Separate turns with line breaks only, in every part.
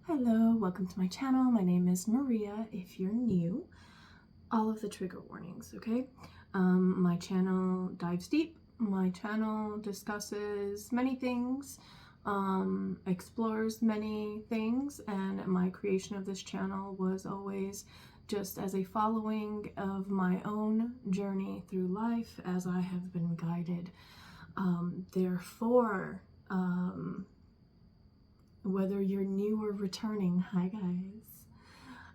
Hello, welcome to my channel. My name is Maria. If you're new, all of the trigger warnings, okay? My channel dives deep. My channel discusses many things, explores many things, and my creation of this channel was always just as a following of my own journey through life as I have been guided. Therefore, whether you're new or returning, hi guys,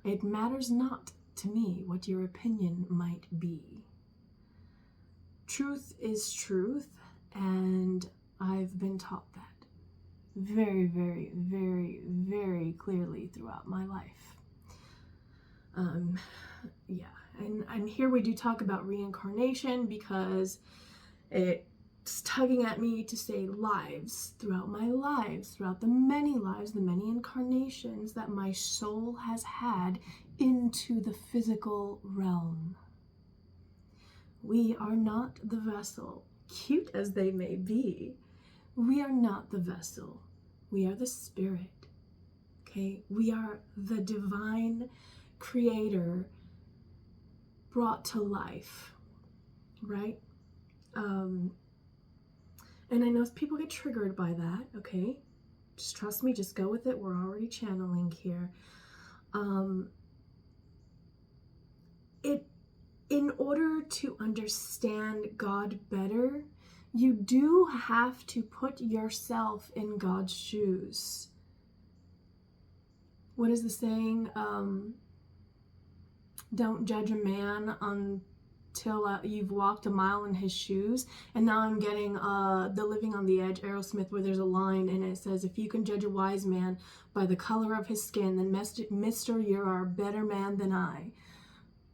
it matters not to me what your opinion might be. Truth is truth, and I've been taught that very, very, very, very clearly throughout my life. Yeah, and here we do talk about reincarnation because it's tugging at me to say lives, throughout my lives, throughout the many incarnations that my soul has had into the physical realm. We are not the vessel, cute as they may be. We are not the vessel. We are the spirit. Okay? We are the divine creator brought to life, right? And I know people get triggered by that, okay? Just trust me, just go with it. We're already channeling here. In order to understand God better, you do have to put yourself in God's shoes. What is the saying? Don't judge a man until you've walked a mile in his shoes. And now I'm getting the Living on the Edge, Aerosmith, where there's a line and it says, if you can judge a wise man by the color of his skin, then mister, you're a better man than I.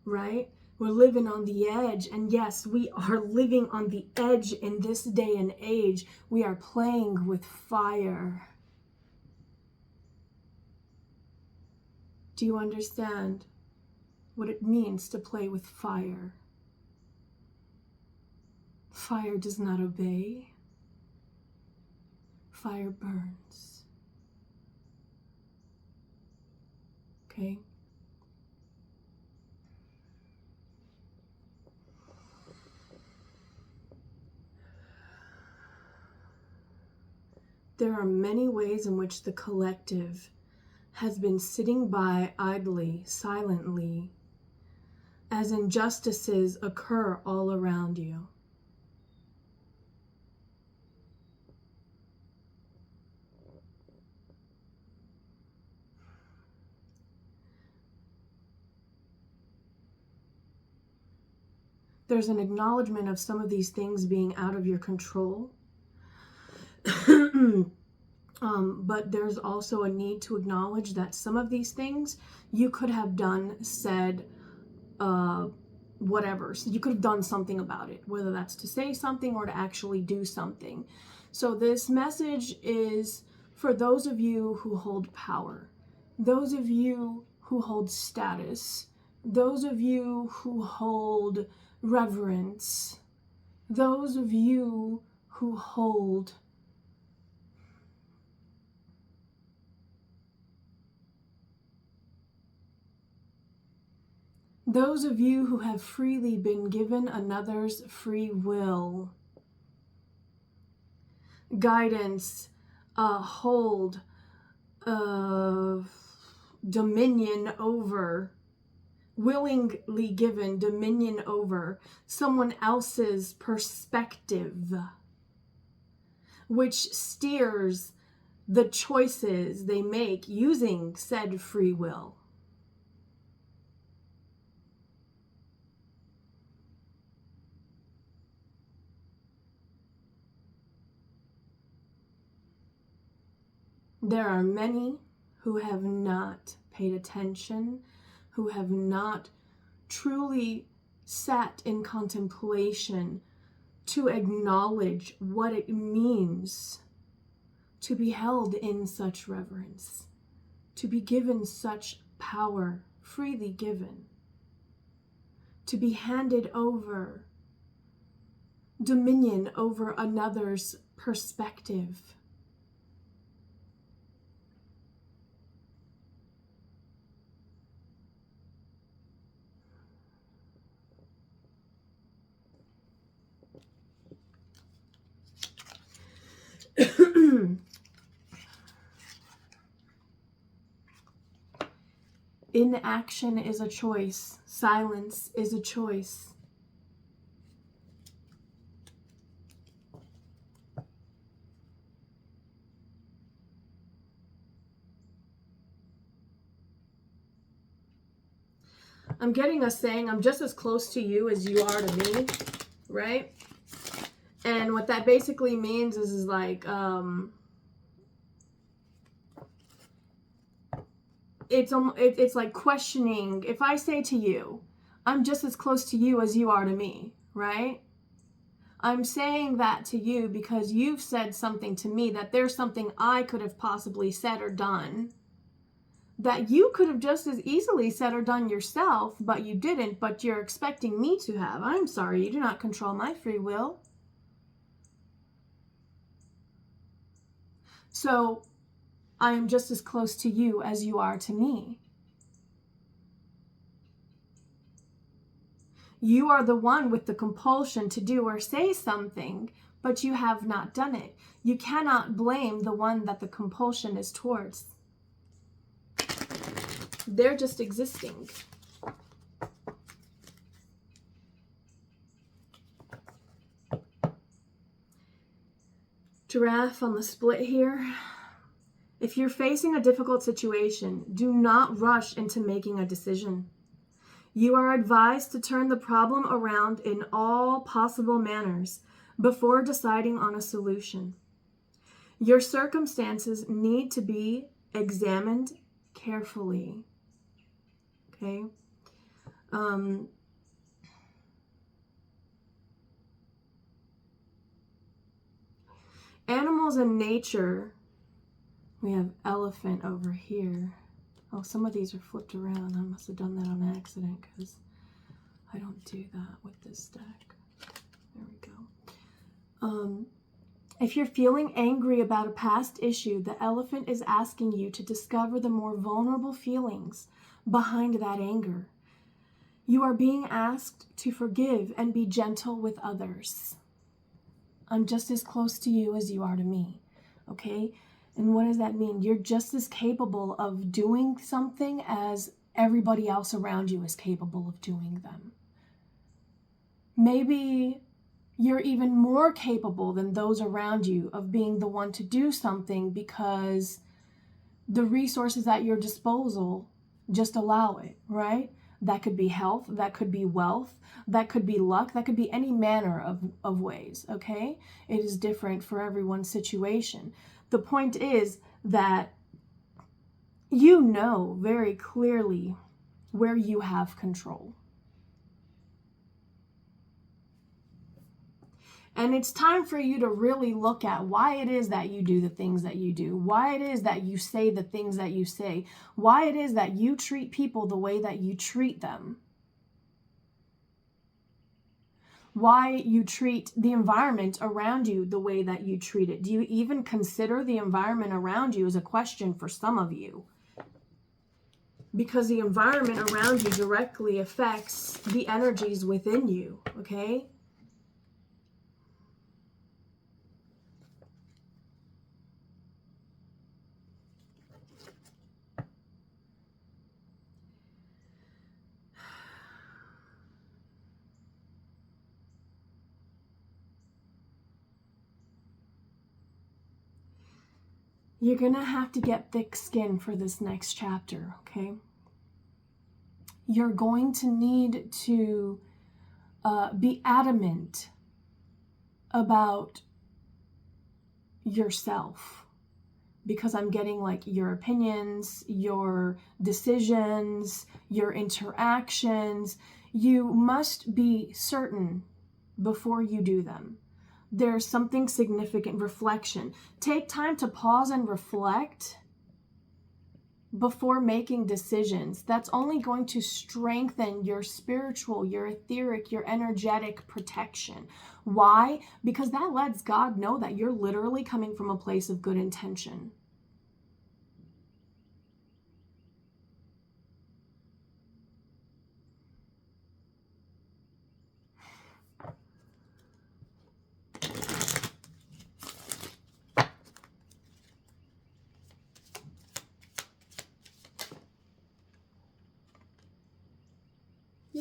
Right? We're living on the edge, and yes, we are living on the edge in this day and age. We are playing with fire. Do you understand what it means to play with fire? Fire does not obey. Fire burns. Okay? There are many ways in which the collective has been sitting by idly, silently, as injustices occur all around you. There's an acknowledgement of some of these things being out of your control. But there's also a need to acknowledge that some of these things you could have done, said, whatever. So you could have done something about it, whether that's to say something or to actually do something. So this message is for those of you who hold power, those of you who hold status, those of you who hold reverence, those of you who hold those of you who have freely been given another's free will, guidance, hold, dominion over, willingly given dominion over someone else's perspective, which steers the choices they make using said free will. There are many who have not paid attention, who have not truly sat in contemplation to acknowledge what it means to be held in such reverence, to be given such power, freely given, to be handed over dominion over another's perspective. Inaction is a choice. Silence is a choice. I'm getting us saying, I'm just as close to you as you are to me, right? And what that basically means is like, it's like questioning. If I say to you, I'm just as close to you as you are to me, right? I'm saying that to you because you've said something to me that there's something I could have possibly said or done that you could have just as easily said or done yourself, but you didn't, but you're expecting me to have. I'm sorry, you do not control my free will. So I am just as close to you as you are to me. You are the one with the compulsion to do or say something, but you have not done it. You cannot blame the one that the compulsion is towards. They're just existing. Giraffe on the split here. If you're facing a difficult situation, do not rush into making a decision. You are advised to turn the problem around in all possible manners before deciding on a solution. Your circumstances need to be examined carefully. Okay? Animals in nature, we have elephant over here. Oh, some of these are flipped around. I must have done that on accident because I don't do that with this deck. There we go. If you're feeling angry about a past issue, the elephant is asking you to discover the more vulnerable feelings behind that anger. You are being asked to forgive and be gentle with others. I'm just as close to you as you are to me, okay? And what does that mean? You're just as capable of doing something as everybody else around you is capable of doing them. Maybe you're even more capable than those around you of being the one to do something because the resources at your disposal just allow it, right? That could be health, that could be wealth, that could be luck, that could be any manner of ways, okay? It is different for everyone's situation. The point is that you know very clearly where you have control. And it's time for you to really look at why it is that you do the things that you do, why it is that you say the things that you say, why it is that you treat people the way that you treat them, why you treat the environment around you the way that you treat it. Do you even consider the environment around you? Is a question for some of you. Because the environment around you directly affects the energies within you, okay? You're going to have to get thick skin for this next chapter, okay? You're going to need to be adamant about yourself, because I'm getting like your opinions, your decisions, your interactions. You must be certain before you do them. There's something significant. Reflection. Take time to pause and reflect before making decisions. That's only going to strengthen your spiritual, your etheric, your energetic protection. Why? Because that lets God know that you're literally coming from a place of good intention.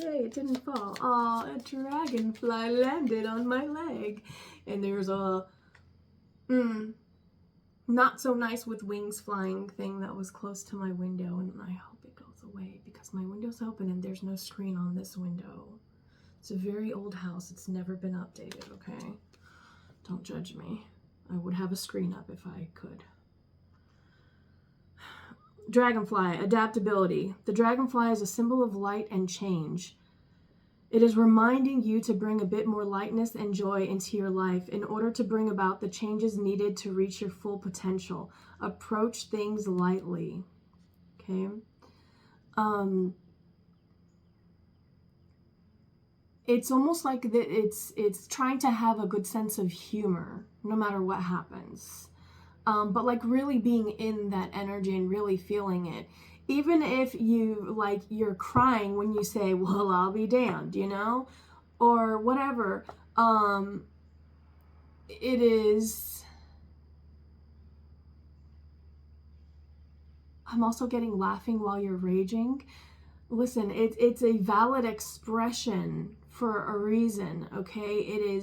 Yay, it didn't fall. Aw, a dragonfly landed on my leg. And there's a not so nice with wings flying thing that was close to my window, and I hope it goes away because my window's open and there's no screen on this window. It's a very old house. It's never been updated, okay? Don't judge me. I would have a screen up if I could. Dragonfly, adaptability. The dragonfly is a symbol of light and change. It is reminding you to bring a bit more lightness and joy into your life in order to bring about the changes needed to reach your full potential. Approach things lightly. Okay? It's almost like it's trying to have a good sense of humor no matter what happens. But like really being in that energy and really feeling it. Even if you're crying when you say, well, I'll be damned, you know, or whatever. It is. I'm also getting laughing while you're raging. Listen, it's a valid expression for a reason, okay?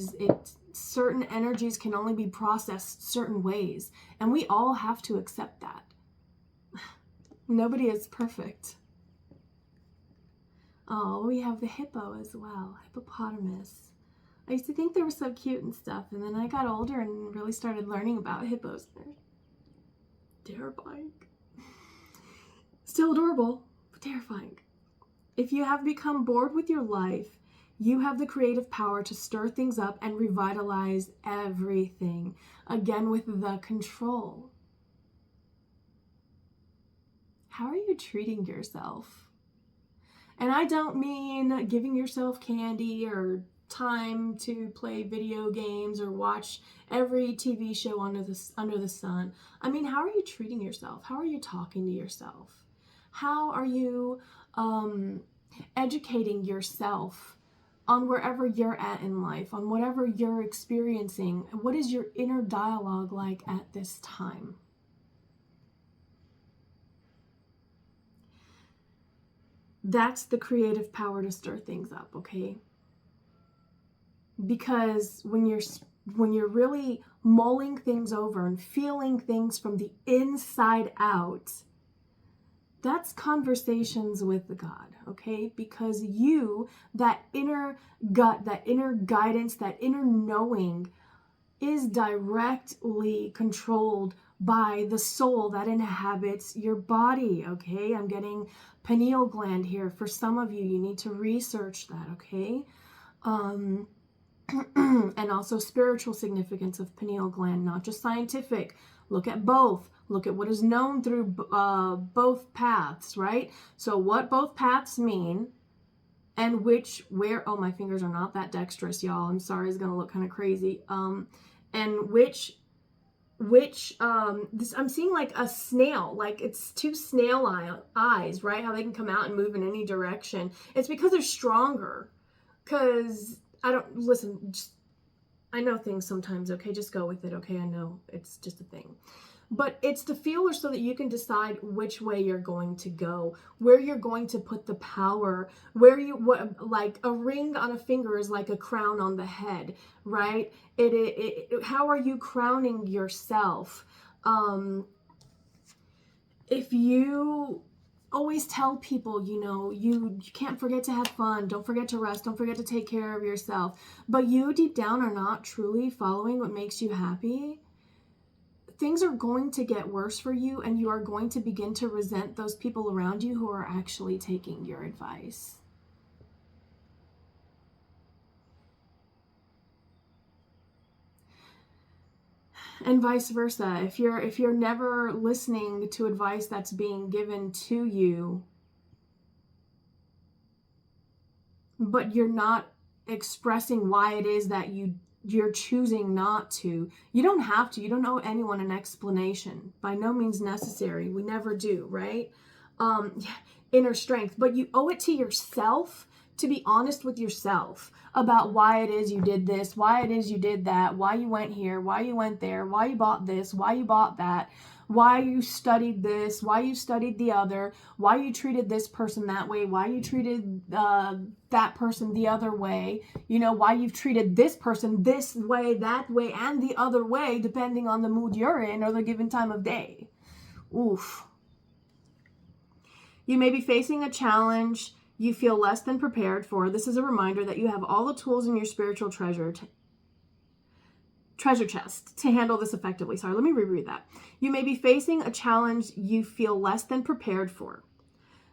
Certain energies can only be processed certain ways, and we all have to accept that. Nobody is perfect. Oh, we have the hippo as well, hippopotamus. I used to think they were so cute and stuff, and then I got older and really started learning about hippos. They're terrifying. Still adorable, but terrifying. If you have become bored with your life, you have the creative power to stir things up and revitalize everything. Again, with the control. How are you treating yourself? And I don't mean giving yourself candy or time to play video games or watch every TV show under the sun. I mean, how are you treating yourself? How are you talking to yourself? How are you educating yourself on wherever you're at in life, on whatever you're experiencing? What is your inner dialogue like at this time? That's the creative power to stir things up, okay? Because when you're really mulling things over and feeling things from the inside out, that's conversations with God, okay? Because that inner gut, that inner guidance, that inner knowing is directly controlled by the soul that inhabits your body, okay? I'm getting pineal gland here. For some of you, you need to research that, okay? And also spiritual significance of pineal gland, not just scientific. Look at both. Look at what is known through both paths, right? So what both paths mean and oh, my fingers are not that dexterous, y'all. I'm sorry, it's going to look kind of crazy. And I'm seeing like a snail, like it's two snail eyes, right? How they can come out and move in any direction. It's because they're stronger. Because I know things sometimes, okay? Just go with it, okay? I know it's just a thing. But it's the feeler so that you can decide which way you're going to go, where you're going to put the power, like a ring on a finger is like a crown on the head, right? How are you crowning yourself? If you always tell people, you can't forget to have fun, don't forget to rest, don't forget to take care of yourself, but you deep down are not truly following what makes you happy, things are going to get worse for you, and you are going to begin to resent those people around you who are actually taking your advice. And vice versa. If you're never listening to advice that's being given to you, but you're not expressing why it is that you're choosing not to. You don't have to. You don't owe anyone an explanation. By no means necessary. We never do, right? Inner strength. But you owe it to yourself to be honest with yourself about why it is you did this, why it is you did that, why you went here, why you went there, why you bought this, why you bought that, why you studied this, why you studied the other, why you treated this person that way, why you treated that person the other way, why you've treated this person this way, that way, and the other way, depending on the mood you're in or the given time of day. Oof. You may be facing a challenge you feel less than prepared for. This is a reminder that you have all the tools in your spiritual treasure chest to handle this effectively. Sorry, let me reread that. You may be facing a challenge you feel less than prepared for.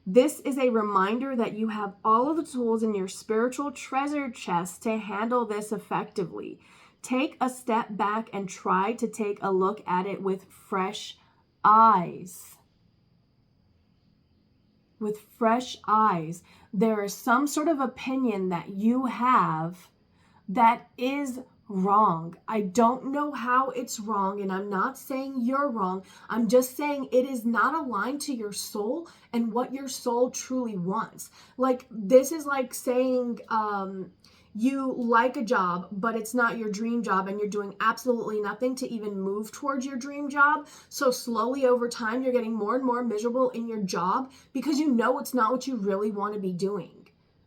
This is a reminder that you have all of the tools in your spiritual treasure chest to handle this effectively. Take a step back and try to take a look at it with fresh eyes. With fresh eyes. There is some sort of opinion that you have that is wrong. I don't know how it's wrong, and I'm not saying you're wrong. I'm just saying it is not aligned to your soul and what your soul truly wants. Like, this is like saying you like a job, but it's not your dream job, and you're doing absolutely nothing to even move towards your dream job. So slowly over time, you're getting more and more miserable in your job because you know it's not what you really want to be doing.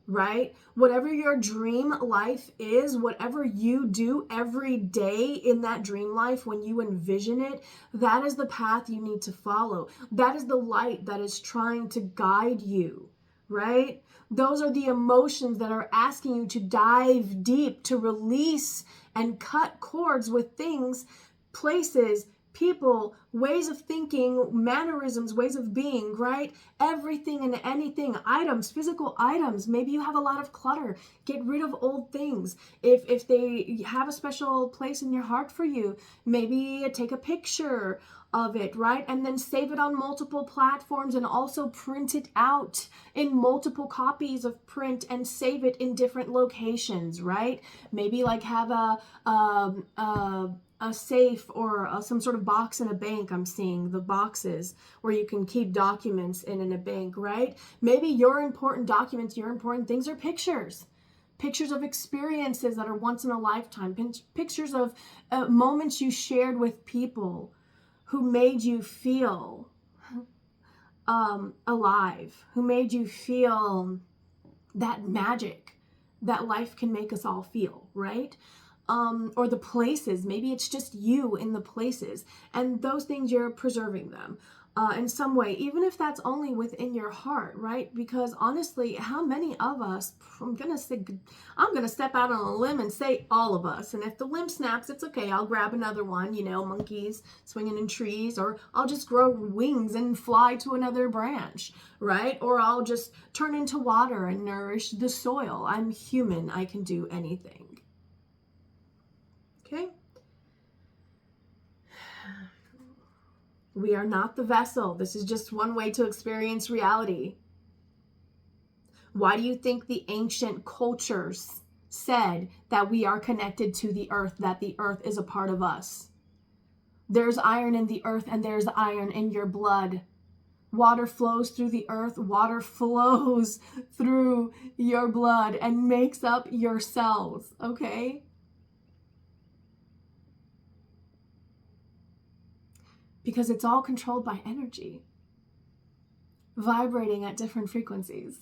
Right? Whatever your dream life is, whatever you do every day in that dream life, when you envision it, that is the path you need to follow. That is the light that is trying to guide you, right? Those are the emotions that are asking you to dive deep, to release and cut cords with things, places, people, ways of thinking, mannerisms, ways of being, right? Everything and anything, items, physical items. Maybe you have a lot of clutter. Get rid of old things. If they have a special place in your heart for you, maybe take a picture of it, right? And then save it on multiple platforms, and also print it out in multiple copies of print and save it in different locations, right? Maybe like have a safe or some sort of box in a bank. I'm seeing the boxes where you can keep documents in a bank, right? Maybe your important documents, your important things are pictures of experiences that are once in a lifetime, pictures of moments you shared with people who made you feel alive, who made you feel that magic that life can make us all feel, right? Or the places, maybe it's just you in the places, and those things, you're preserving them in some way, even if that's only within your heart, right? Because honestly, how many of us, I'm gonna step out on a limb and say all of us, and if the limb snaps, it's okay, I'll grab another one, monkeys swinging in trees, or I'll just grow wings and fly to another branch, right? Or I'll just turn into water and nourish the soil. I'm human, I can do anything. Okay? We are not the vessel. This is just one way to experience reality. Why do you think the ancient cultures said that we are connected to the earth, that the earth is a part of us? There's iron in the earth, and there's iron in your blood. Water flows through the earth. Water flows through your blood and makes up your cells, okay? Because it's all controlled by energy, vibrating at different frequencies,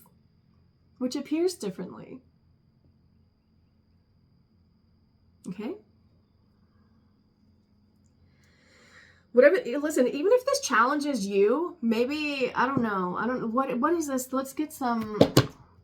which appears differently. Okay? Listen, even if this challenges you, maybe, I don't know, what is this? Let's get some,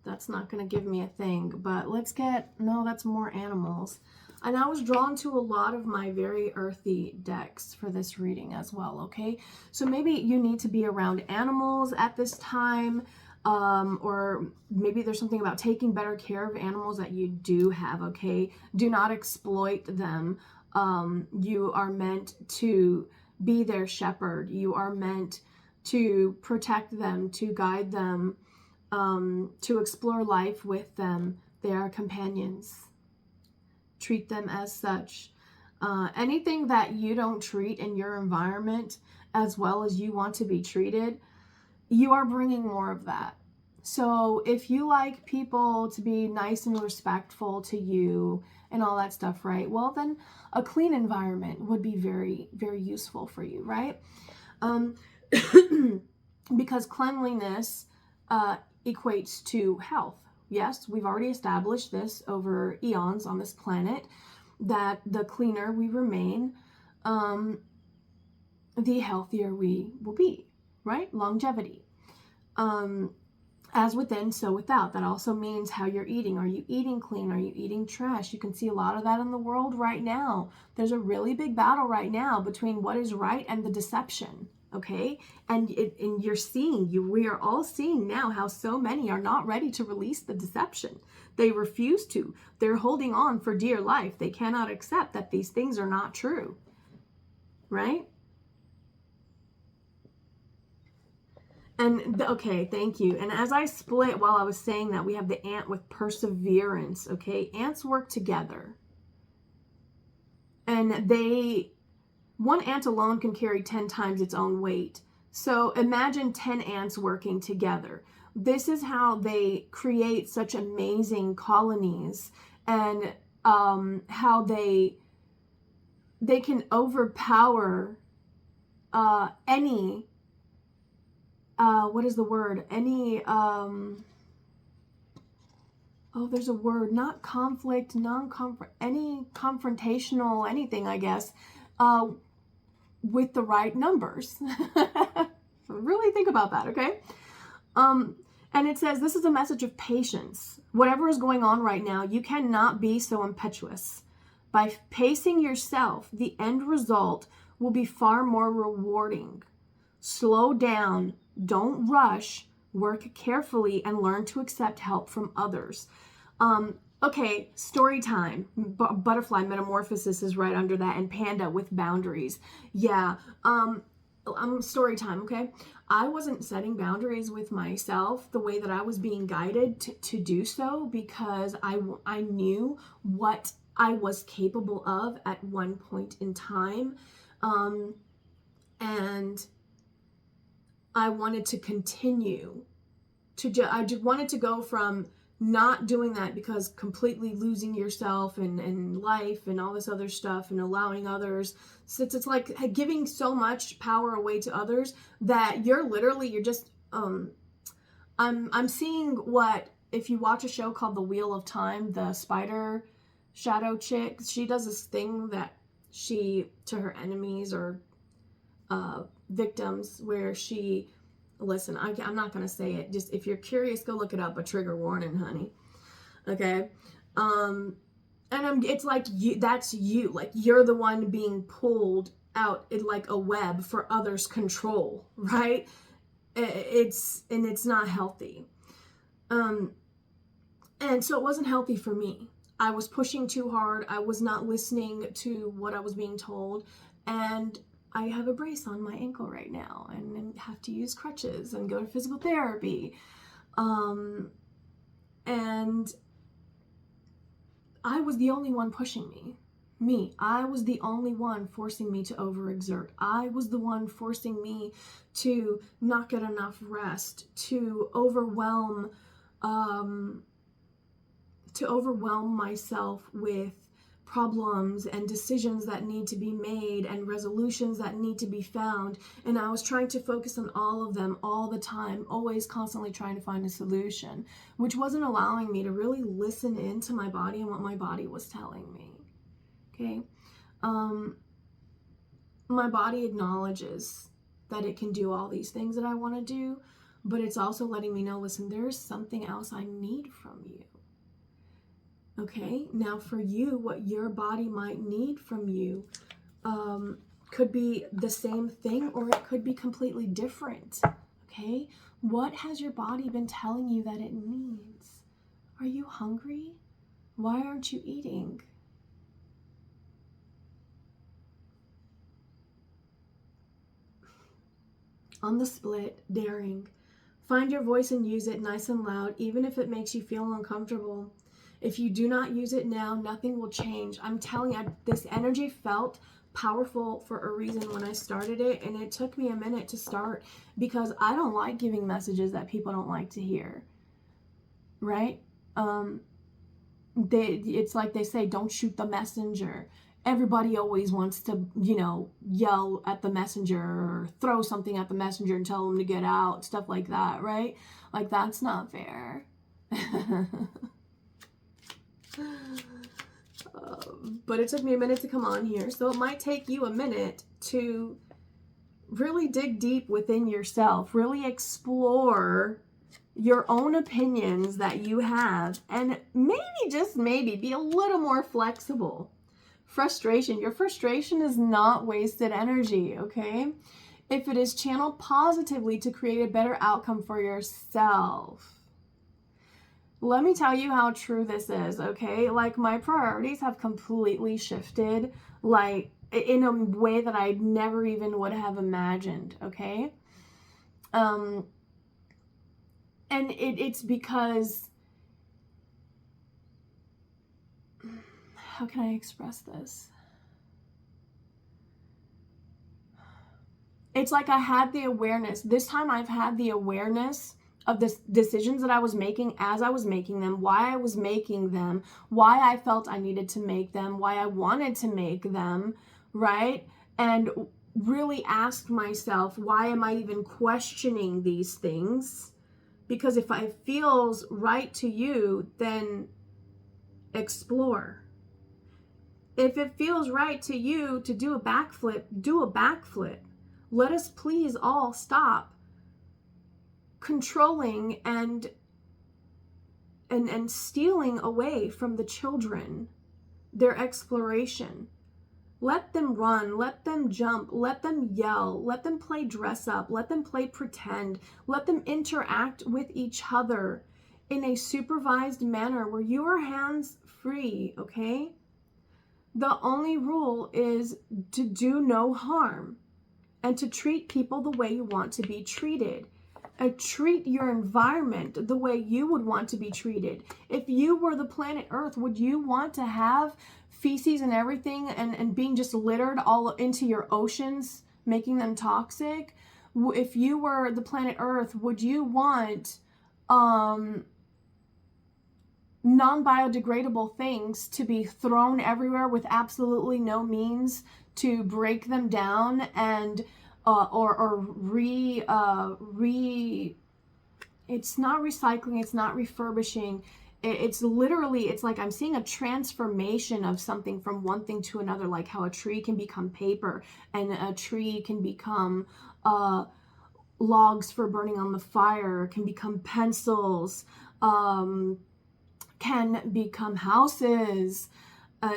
that's not going to give me a thing, but that's more animals. And I was drawn to a lot of my very earthy decks for this reading as well, okay? So maybe you need to be around animals at this time, or maybe there's something about taking better care of animals that you do have, okay? Do not exploit them. You are meant to be their shepherd. You are meant to protect them, to guide them, to explore life with them. They are companions. Treat them as such. Anything that you don't treat in your environment as well as you want to be treated, you are bringing more of that. So if you like people to be nice and respectful to you and all that stuff, right? Well, then a clean environment would be very, very useful for you, right? Because cleanliness equates to health, Yes, we've already established this over eons on this planet, that the cleaner we remain, the healthier we will be, right? Longevity. As within, so without. That also means how you're eating. Are you eating clean? Are you eating trash? You can see a lot of that in the world right now. There's a really big battle right now between what is right and the deception, okay? And you're seeing, we are all seeing now how so many are not ready to release the deception. They refuse to. They're holding on for dear life. They cannot accept that these things are not true, right? And okay, thank you. And as I split while I was saying that, we have the ant with perseverance, okay? Ants work together. And one ant alone can carry 10 times its own weight. So imagine 10 ants working together. This is how they create such amazing colonies, and how they can overpower any what is the word? Any, there's a word, not conflict, any confrontational, anything, I guess, with the right numbers. Really think about that, okay? And it says, this is a message of patience. Whatever is going on right now, you cannot be so impetuous. By pacing yourself, the end result will be far more rewarding. Slow down. Don't rush, work carefully, and learn to accept help from others. Okay, story time. Butterfly metamorphosis is right under that, and panda with boundaries. Yeah, story time, okay? I wasn't setting boundaries with myself the way that I was being guided to do so, because I knew what I was capable of at one point in time. And I wanted to continue I just wanted to go from not doing that, because completely losing yourself and life and all this other stuff and allowing others, since it's like giving so much power away to others that you're just I'm seeing what, if you watch a show called The Wheel of Time, the spider shadow chick, she does this thing that she, to her enemies or victims, where she, listen, I'm not going to say it. Just, if you're curious, go look it up. A trigger warning, honey. Okay? And it's like, that's you. Like, you're the one being pulled out in like a web for others' control, right? It's not healthy. And so it wasn't healthy for me. I was pushing too hard. I was not listening to what I was being told. And I have a brace on my ankle right now and have to use crutches and go to physical therapy. And I was the only one pushing me. I was the only one forcing me to overexert. I was the one forcing me to not get enough rest, to overwhelm myself with problems and decisions that need to be made and resolutions that need to be found. And I was trying to focus on all of them all the time, always constantly trying to find a solution, which wasn't allowing me to really listen into my body and what my body was telling me. Okay. My body acknowledges that it can do all these things that I want to do, but it's also letting me know, listen, there's something else I need from you. Okay, now for you, what your body might need from you could be the same thing, or it could be completely different. Okay, what has your body been telling you that it needs? Are you hungry? Why aren't you eating? On the split, daring. Find your voice and use it nice and loud, even if it makes you feel uncomfortable. If you do not use it now, nothing will change. I'm telling you, this energy felt powerful for a reason when I started it, and it took me a minute to start, because I don't like giving messages that people don't like to hear, right? It's like they say, don't shoot the messenger. Everybody always wants to, yell at the messenger or throw something at the messenger and tell them to get out, stuff like that, right? Like, that's not fair. But it took me a minute to come on here. So it might take you a minute to really dig deep within yourself, really explore your own opinions that you have, and maybe, just maybe, be a little more flexible. Frustration. Your frustration is not wasted energy, okay? If it is channeled positively to create a better outcome for yourself. Let me tell you how true this is, okay? Like, my priorities have completely shifted, like, in a way that I never even would have imagined, okay? And it's because, how can I express this? It's like I had the awareness. This time I've had the awareness of the decisions that I was making as I was making them, why I was making them, why I felt I needed to make them, why I wanted to make them, right? And really ask myself, why am I even questioning these things? Because if it feels right to you, then explore. If it feels right to you to do a backflip, do a backflip. Let us please all stop controlling and stealing away from the children their exploration. Let them run, let them jump, let them yell, let them play dress up, let them play pretend, let them interact with each other in a supervised manner where you are hands free, okay? The only rule is to do no harm and to treat people the way you want to be treated. And treat your environment the way you would want to be treated. If you were the planet Earth, would you want to have feces and everything and being just littered all into your oceans, making them toxic? If you were the planet Earth, would you want non-biodegradable things to be thrown everywhere with absolutely no means to break them down and it's not recycling, it's not refurbishing, it's literally, it's like I'm seeing a transformation of something from one thing to another, like how a tree can become paper and a tree can become logs for burning on the fire, can become pencils, can become houses,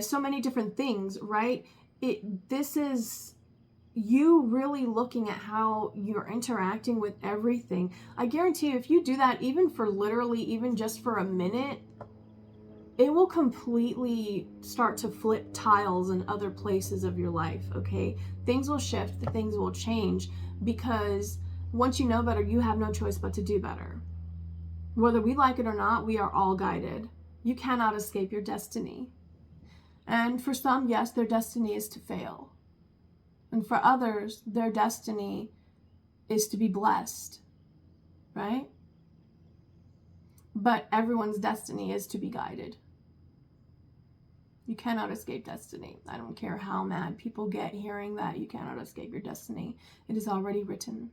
so many different things, right? This is you really looking at how you're interacting with everything. I guarantee you, if you do that, even for literally, even just for a minute, it will completely start to flip tiles in other places of your life, okay? Things will shift, things will change, because once you know better, you have no choice but to do better. Whether we like it or not, we are all guided. You cannot escape your destiny. And for some, yes, their destiny is to fail. And for others, their destiny is to be blessed, right? But everyone's destiny is to be guided. You cannot escape destiny. I don't care how mad people get hearing that you cannot escape your destiny. It is already written.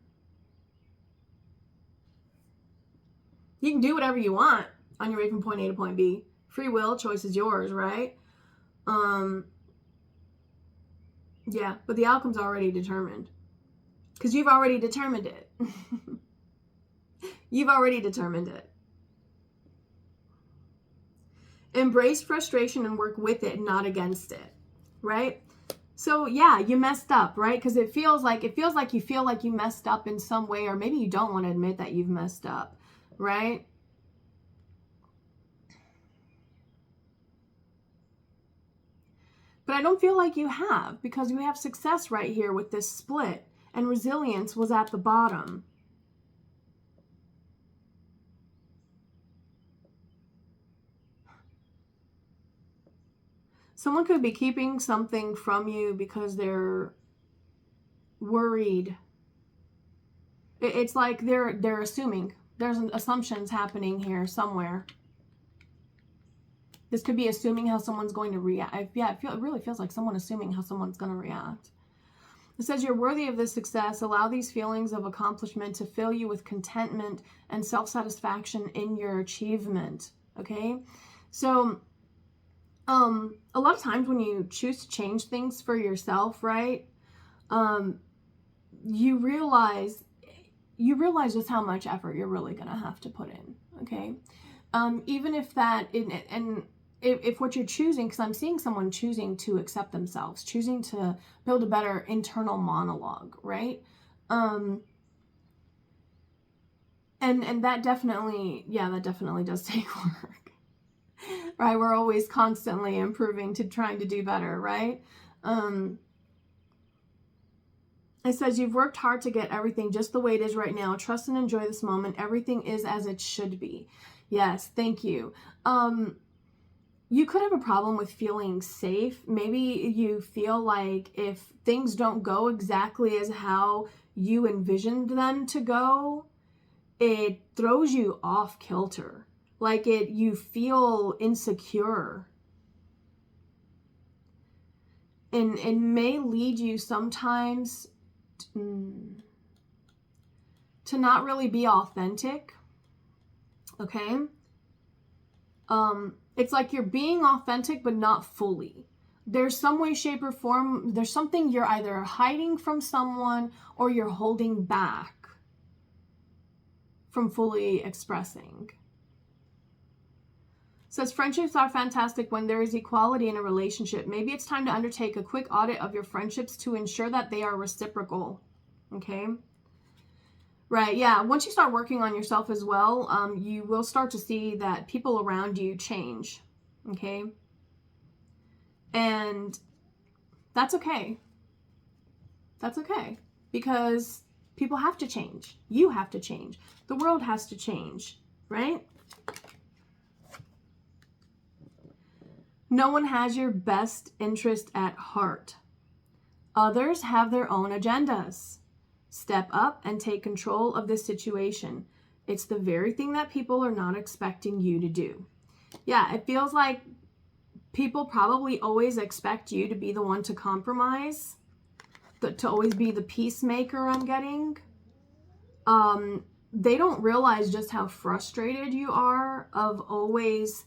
You can do whatever you want on your way from point A to point B. Free will, choice is yours, right? Yeah, but the outcome's already determined. Because you've already determined it. You've already determined it. Embrace frustration and work with it, not against it, right? So yeah, you messed up, right? Because it feels like you feel like you messed up in some way, or maybe you don't want to admit that you've messed up, right? But I don't feel like you have, because you have success right here with this split, and resilience was at the bottom. Someone could be keeping something from you because they're worried. It's like they're assuming. There's assumptions happening here somewhere. This could be assuming how someone's going to react. Yeah, it really feels like someone assuming how someone's going to react. It says you're worthy of this success. Allow these feelings of accomplishment to fill you with contentment and self-satisfaction in your achievement. Okay? So, a lot of times when you choose to change things for yourself, right? You realize just how much effort you're really going to have to put in. Okay? Even if that, if what you're choosing, because I'm seeing someone choosing to accept themselves, choosing to build a better internal monologue, right? And that definitely, that definitely does take work, right? We're always constantly improving to trying to do better, right? It says you've worked hard to get everything just the way it is right now. Trust and enjoy this moment. Everything is as it should be. Yes, thank you. You could have a problem with feeling safe. Maybe you feel like if things don't go exactly as how you envisioned them to go, it throws you off kilter. Like you feel insecure. And it may lead you sometimes to not really be authentic. Okay? It's like you're being authentic, but not fully. There's some way, shape, or form, there's something you're either hiding from someone or you're holding back from fully expressing. It says friendships are fantastic when there is equality in a relationship. Maybe it's time to undertake a quick audit of your friendships to ensure that they are reciprocal. Okay? Right, yeah. Once you start working on yourself as well, you will start to see that people around you change, okay? And that's okay. That's okay. Because people have to change. You have to change. The world has to change, right? No one has your best interest at heart. Others have their own agendas. Step up and take control of this situation. It's the very thing that people are not expecting you to do. Yeah, it feels like people probably always expect you to be the one to compromise, to always be the peacemaker, I'm getting. They don't realize just how frustrated you are of always,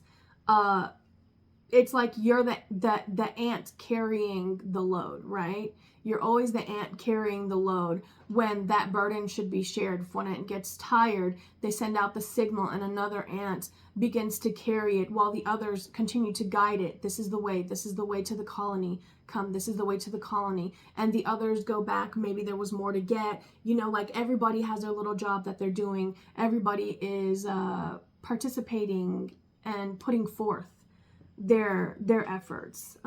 it's like you're the ant carrying the load, right? You're always the ant carrying the load when that burden should be shared. When it gets tired, they send out the signal and another ant begins to carry it while the others continue to guide it. This is the way to the colony. Come, this is the way to the colony. And the others go back. Maybe there was more to get. You know, like everybody has their little job that they're doing. Everybody is participating and putting forth their efforts.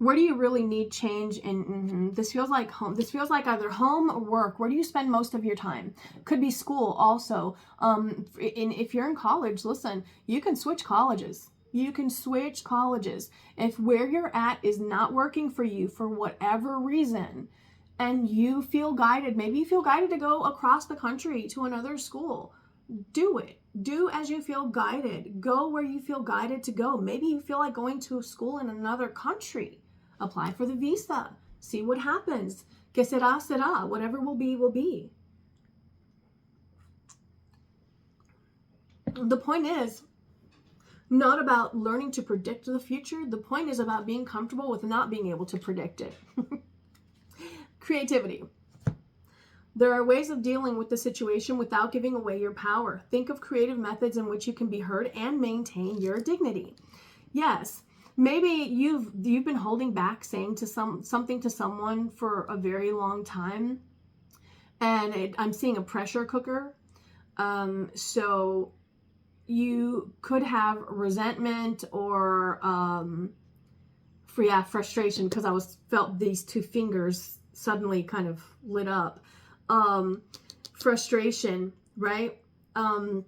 Where do you really need change in? This feels like home. This feels like either home or work. Where do you spend most of your time? Could be school also. If you're in college, listen, you can switch colleges. You can switch colleges. If where you're at is not working for you for whatever reason, and you feel guided, maybe you feel guided to go across the country to another school, do it. Do as you feel guided. Go where you feel guided to go. Maybe you feel like going to a school in another country. Apply for the visa. See what happens. Que sera, sera. Whatever will be, will be. The point is not about learning to predict the future. The point is about being comfortable with not being able to predict it. Creativity. There are ways of dealing with the situation without giving away your power. Think of creative methods in which you can be heard and maintain your dignity. Yes, maybe you've been holding back saying something to someone for a very long time, and I'm seeing a pressure cooker. So you could have resentment or frustration, because I felt these two fingers suddenly kind of lit up. Frustration, right? Do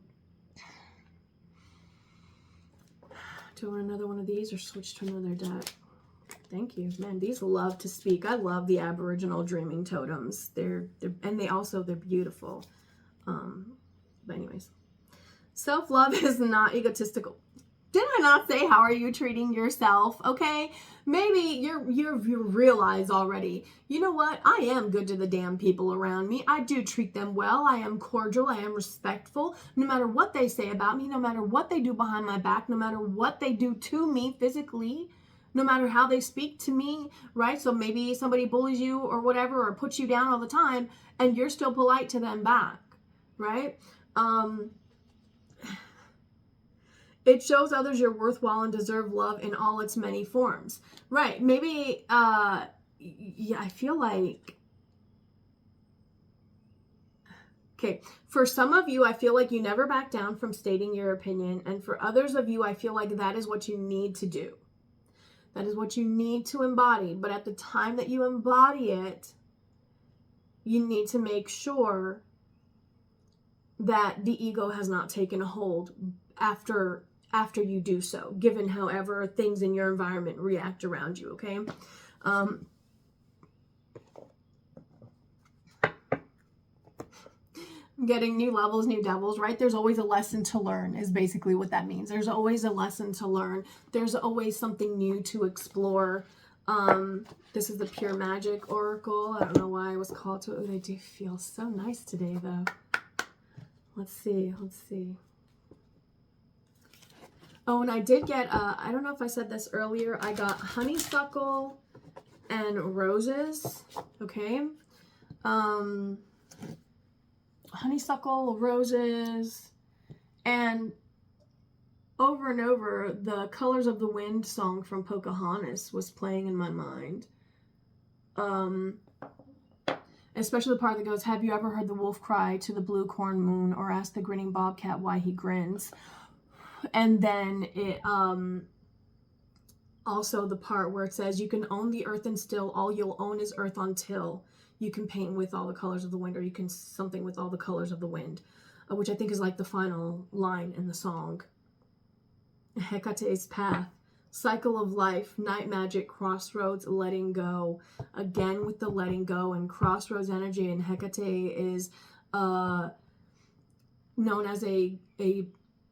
I want another one of these or switch to another deck? Thank you. Man, these love to speak. I love the Aboriginal dreaming totems. They're beautiful. But anyways, self-love is not egotistical. Did I not say, how are you treating yourself? Okay, maybe you realize already, you know what, I am good to the damn people around me. I do treat them well. I am cordial. I am respectful. No matter what they say about me, no matter what they do behind my back, no matter what they do to me physically, no matter how they speak to me, right? So maybe somebody bullies you or whatever, or puts you down all the time, and you're still polite to them back, right? It shows others you're worthwhile and deserve love in all its many forms. Right. Maybe, yeah, I feel like, okay, for some of you, I feel like you never back down from stating your opinion. And for others of you, I feel like that is what you need to do. That is what you need to embody. But at the time that you embody it, you need to make sure that the ego has not taken a hold after you do so, given however things in your environment react around you, okay? I'm getting new levels, new devils, right? There's always a lesson to learn is basically what that means. There's always a lesson to learn. There's always something new to explore. This is the Pure Magic Oracle. I don't know why I was called to it. They do feel so nice today, though. Let's see. Oh, and I did get, I don't know if I said this earlier, I got honeysuckle and roses, okay? Honeysuckle, roses, and over, the Colors of the Wind song from Pocahontas was playing in my mind. Especially the part that goes, have you ever heard the wolf cry to the blue corn moon, or ask the grinning bobcat why he grins? And then it also the part where it says, you can own the earth and still all you'll own is earth until you can paint with all the colors of the wind, or you can something with all the colors of the wind, which I think is like the final line in the song. Hecate's path, cycle of life, night magic, crossroads, letting go. Again with the letting go and crossroads energy, and Hecate is known as a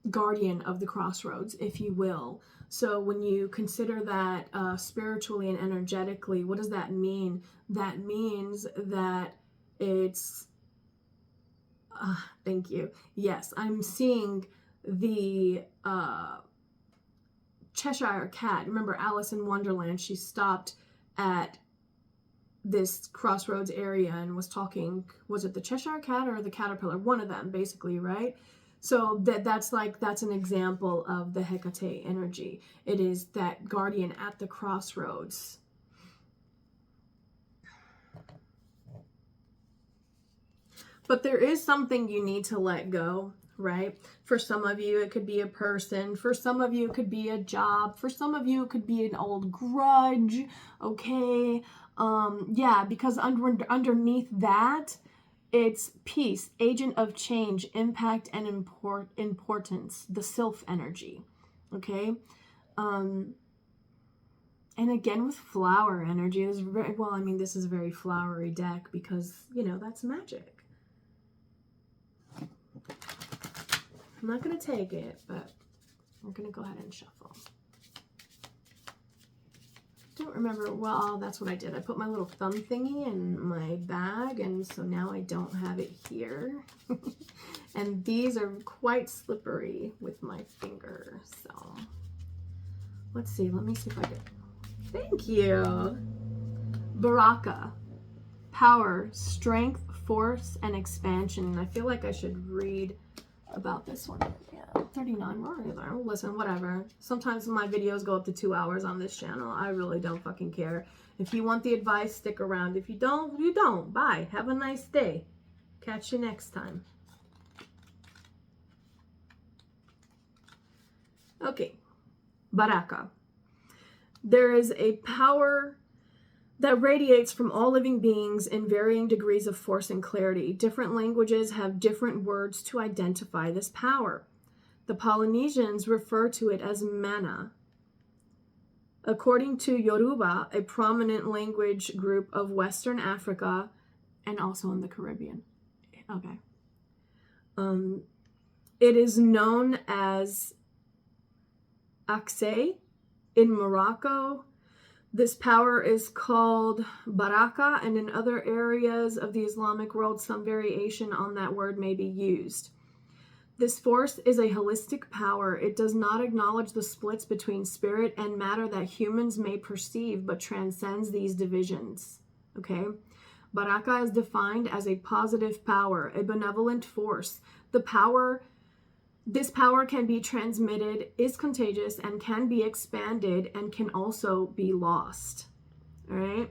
guardian of the crossroads, if you will. So when you consider that spiritually and energetically, what does that mean? That means that it's thank you. Yes, I'm seeing the Cheshire Cat. Remember Alice in Wonderland? She stopped at this crossroads area and was talking, was it the Cheshire Cat or the caterpillar? One of them, basically, right? So that's an example of the Hecate energy. It is that guardian at the crossroads. But there is something you need to let go, right? For some of you, it could be a person. For some of you, it could be a job. For some of you, it could be an old grudge, okay? Yeah, because underneath that, it's peace, agent of change, impact, and importance, the sylph energy, okay? And again, with flower energy, this is a very flowery deck because, that's magic. I'm not going to take it, but we're going to go ahead and shuffle. Don't remember, well, that's what I did. I put my little thumb thingy in my bag, and so now I don't have it here. And these are quite slippery with my finger, so let's see. Let me see if I can. Thank you. Baraka. Power, strength, force, and expansion. And I feel like I should read about this one. Yeah, 39. Listen, whatever. Sometimes my videos go up to 2 hours on this channel. I really don't fucking care. If you want the advice, stick around. If you don't, you don't. Bye. Have a nice day. Catch you next time. Okay. Baraka. There is a power that radiates from all living beings in varying degrees of force and clarity. Different languages have different words to identify this power. The Polynesians refer to it as mana. According to Yoruba, a prominent language group of Western Africa and also in the Caribbean. Okay. It is known as Aksay in Morocco. This power is called Baraka, and in other areas of the Islamic world, some variation on that word may be used. This force is a holistic power. It does not acknowledge the splits between spirit and matter that humans may perceive, but transcends these divisions. Okay? Baraka is defined as a positive power, a benevolent force. This power can be transmitted, is contagious, and can be expanded, and can also be lost. All right?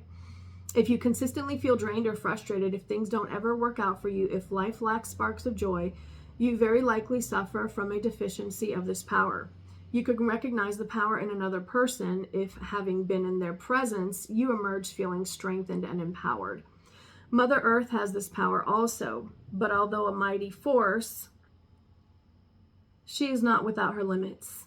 If you consistently feel drained or frustrated, if things don't ever work out for you, if life lacks sparks of joy, you very likely suffer from a deficiency of this power. You could recognize the power in another person if, having been in their presence, you emerge feeling strengthened and empowered. Mother Earth has this power also, but although a mighty force, she is not without her limits.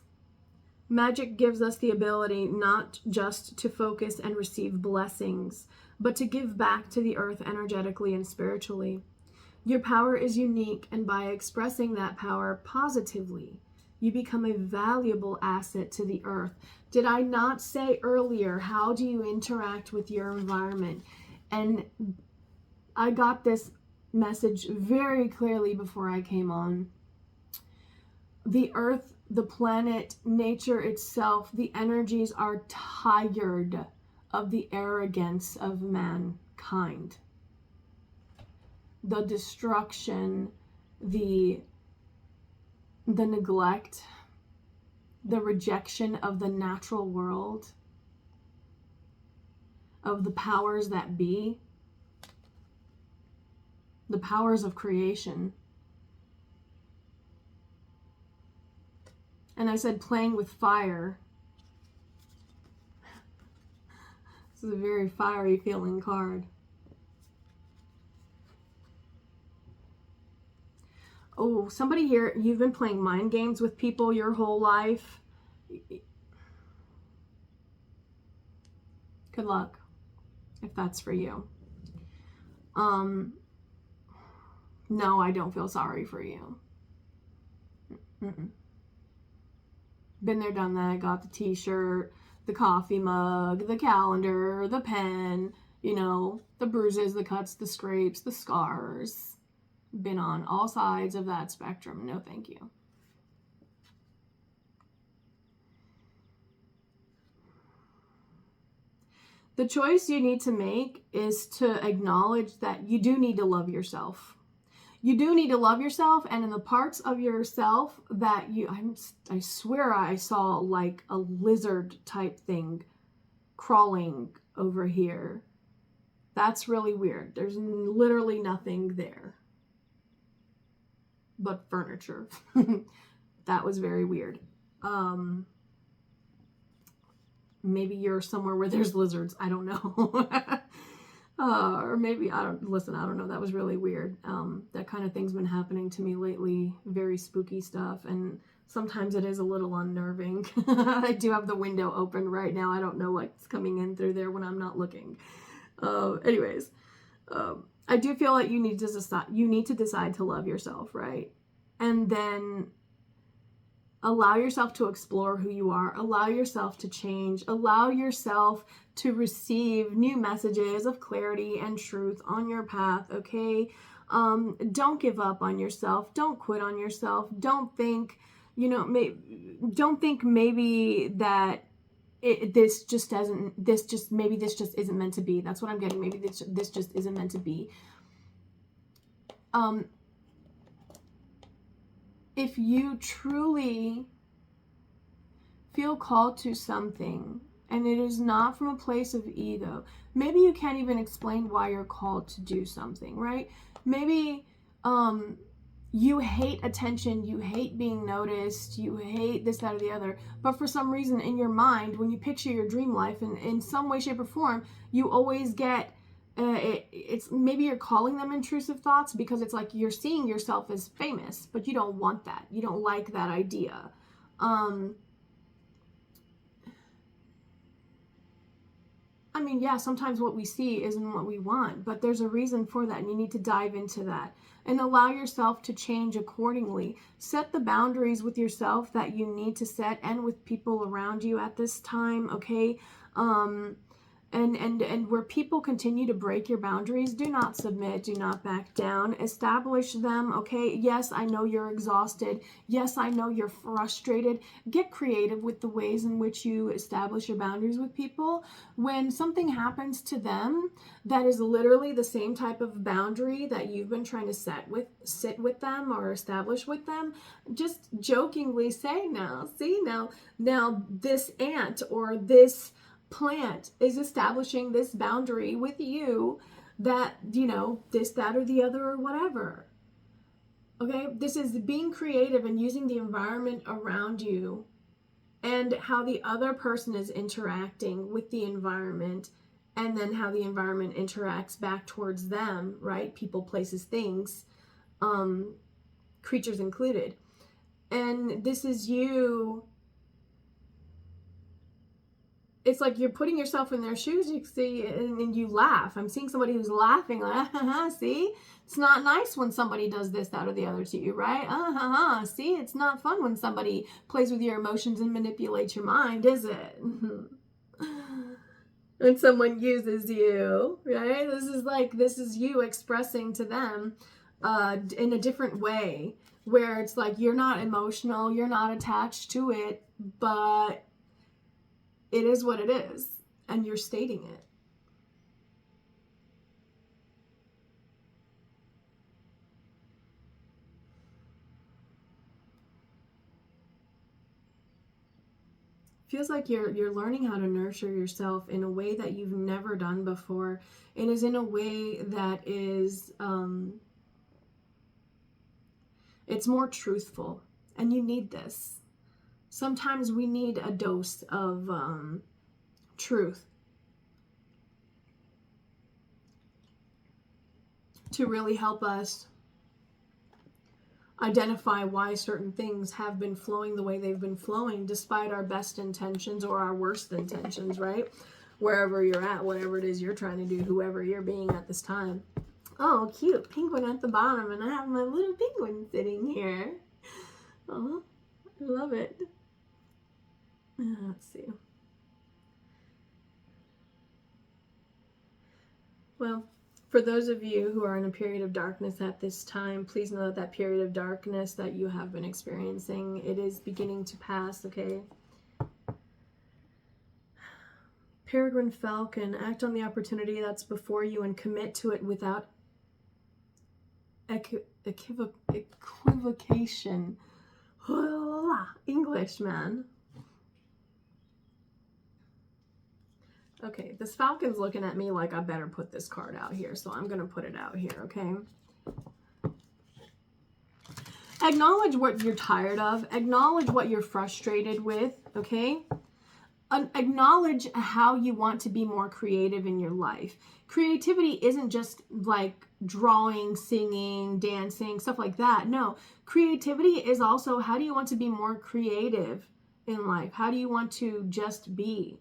Magic gives us the ability not just to focus and receive blessings, but to give back to the earth energetically and spiritually. Your power is unique, and by expressing that power positively, you become a valuable asset to the earth. Did I not say earlier, how do you interact with your environment? And I got this message very clearly before I came on. The earth, the planet, nature itself, the energies are tired of the arrogance of mankind. The destruction, the neglect, the rejection of the natural world, of the powers that be, the powers of creation. And I said playing with fire. This is a very fiery feeling card. Oh, somebody here, you've been playing mind games with people your whole life. Good luck, if that's for you. No, I don't feel sorry for you. Been there, done that. Got the t-shirt, the coffee mug, the calendar, the pen, the bruises, the cuts, the scrapes, the scars. Been on all sides of that spectrum. No, thank you. The choice you need to make is to acknowledge that you do need to love yourself. You do need to love yourself, and in the parts of yourself that I swear I saw like a lizard type thing crawling over here. That's really weird. There's literally nothing there but furniture. That was very weird. Maybe you're somewhere where there's lizards. I don't know. Or maybe, I don't know. That was really weird. That kind of thing's been happening to me lately. Very spooky stuff. And sometimes it is a little unnerving. I do have the window open right now. I don't know what's coming in through there when I'm not looking. Anyways, I do feel like you need to decide to love yourself, right? And then allow yourself to explore who you are. Allow yourself to change. Allow yourself to receive new messages of clarity and truth on your path, okay? Don't give up on yourself. Don't quit on yourself. Don't think, maybe that this just isn't meant to be. That's what I'm getting. Maybe this just isn't meant to be. If you truly feel called to something and it is not from a place of ego, maybe you can't even explain why you're called to do something, right? Maybe you hate attention, you hate being noticed, you hate this, that, or the other, but for some reason in your mind, when you picture your dream life in some way, shape, or form, you always get it's maybe you're calling them intrusive thoughts because it's like you're seeing yourself as famous, but you don't want that. You don't like that idea. I mean, yeah, sometimes what we see isn't what we want, but there's a reason for that, and you need to dive into that and allow yourself to change accordingly. Set the boundaries with yourself that you need to set and with people around you at this time, okay? And where people continue to break your boundaries, do not submit, do not back down. Establish them, okay? Yes, I know you're exhausted. Yes, I know you're frustrated. Get creative with the ways in which you establish your boundaries with people. When something happens to them that is literally the same type of boundary that you've been trying to sit with them or establish with them, just jokingly say, now this ant or this plant is establishing this boundary with you that, this, that, or the other, or whatever. Okay, this is being creative and using the environment around you and how the other person is interacting with the environment, and then how the environment interacts back towards them, right? People, places, things, creatures included. And this is you. It's like you're putting yourself in their shoes, you see, and you laugh. I'm seeing somebody who's laughing, like, see? It's not nice when somebody does this, that, or the other to you, right? See? It's not fun when somebody plays with your emotions and manipulates your mind, is it? When someone uses you, right? This is you expressing to them in a different way, where it's like you're not emotional, you're not attached to it, but it is what it is, and you're stating it. Feels like you're learning how to nurture yourself in a way that you've never done before, and is in a way that is it's more truthful, and you need this. Sometimes we need a dose of truth to really help us identify why certain things have been flowing the way they've been flowing, despite our best intentions or our worst intentions, right? Wherever you're at, whatever it is you're trying to do, whoever you're being at this time. Oh, cute penguin at the bottom, and I have my little penguin sitting here. Oh, I love it. Let's see. Well, for those of you who are in a period of darkness at this time, please know that period of darkness that you have been experiencing, it is beginning to pass, okay? Peregrine Falcon, act on the opportunity that's before you and commit to it without equivocation. English, man. Okay, this falcon's looking at me like I better put this card out here, so I'm going to put it out here, okay? Acknowledge what you're tired of. Acknowledge what you're frustrated with, okay? Acknowledge how you want to be more creative in your life. Creativity isn't just like drawing, singing, dancing, stuff like that. No, creativity is also how do you want to be more creative in life? How do you want to just be?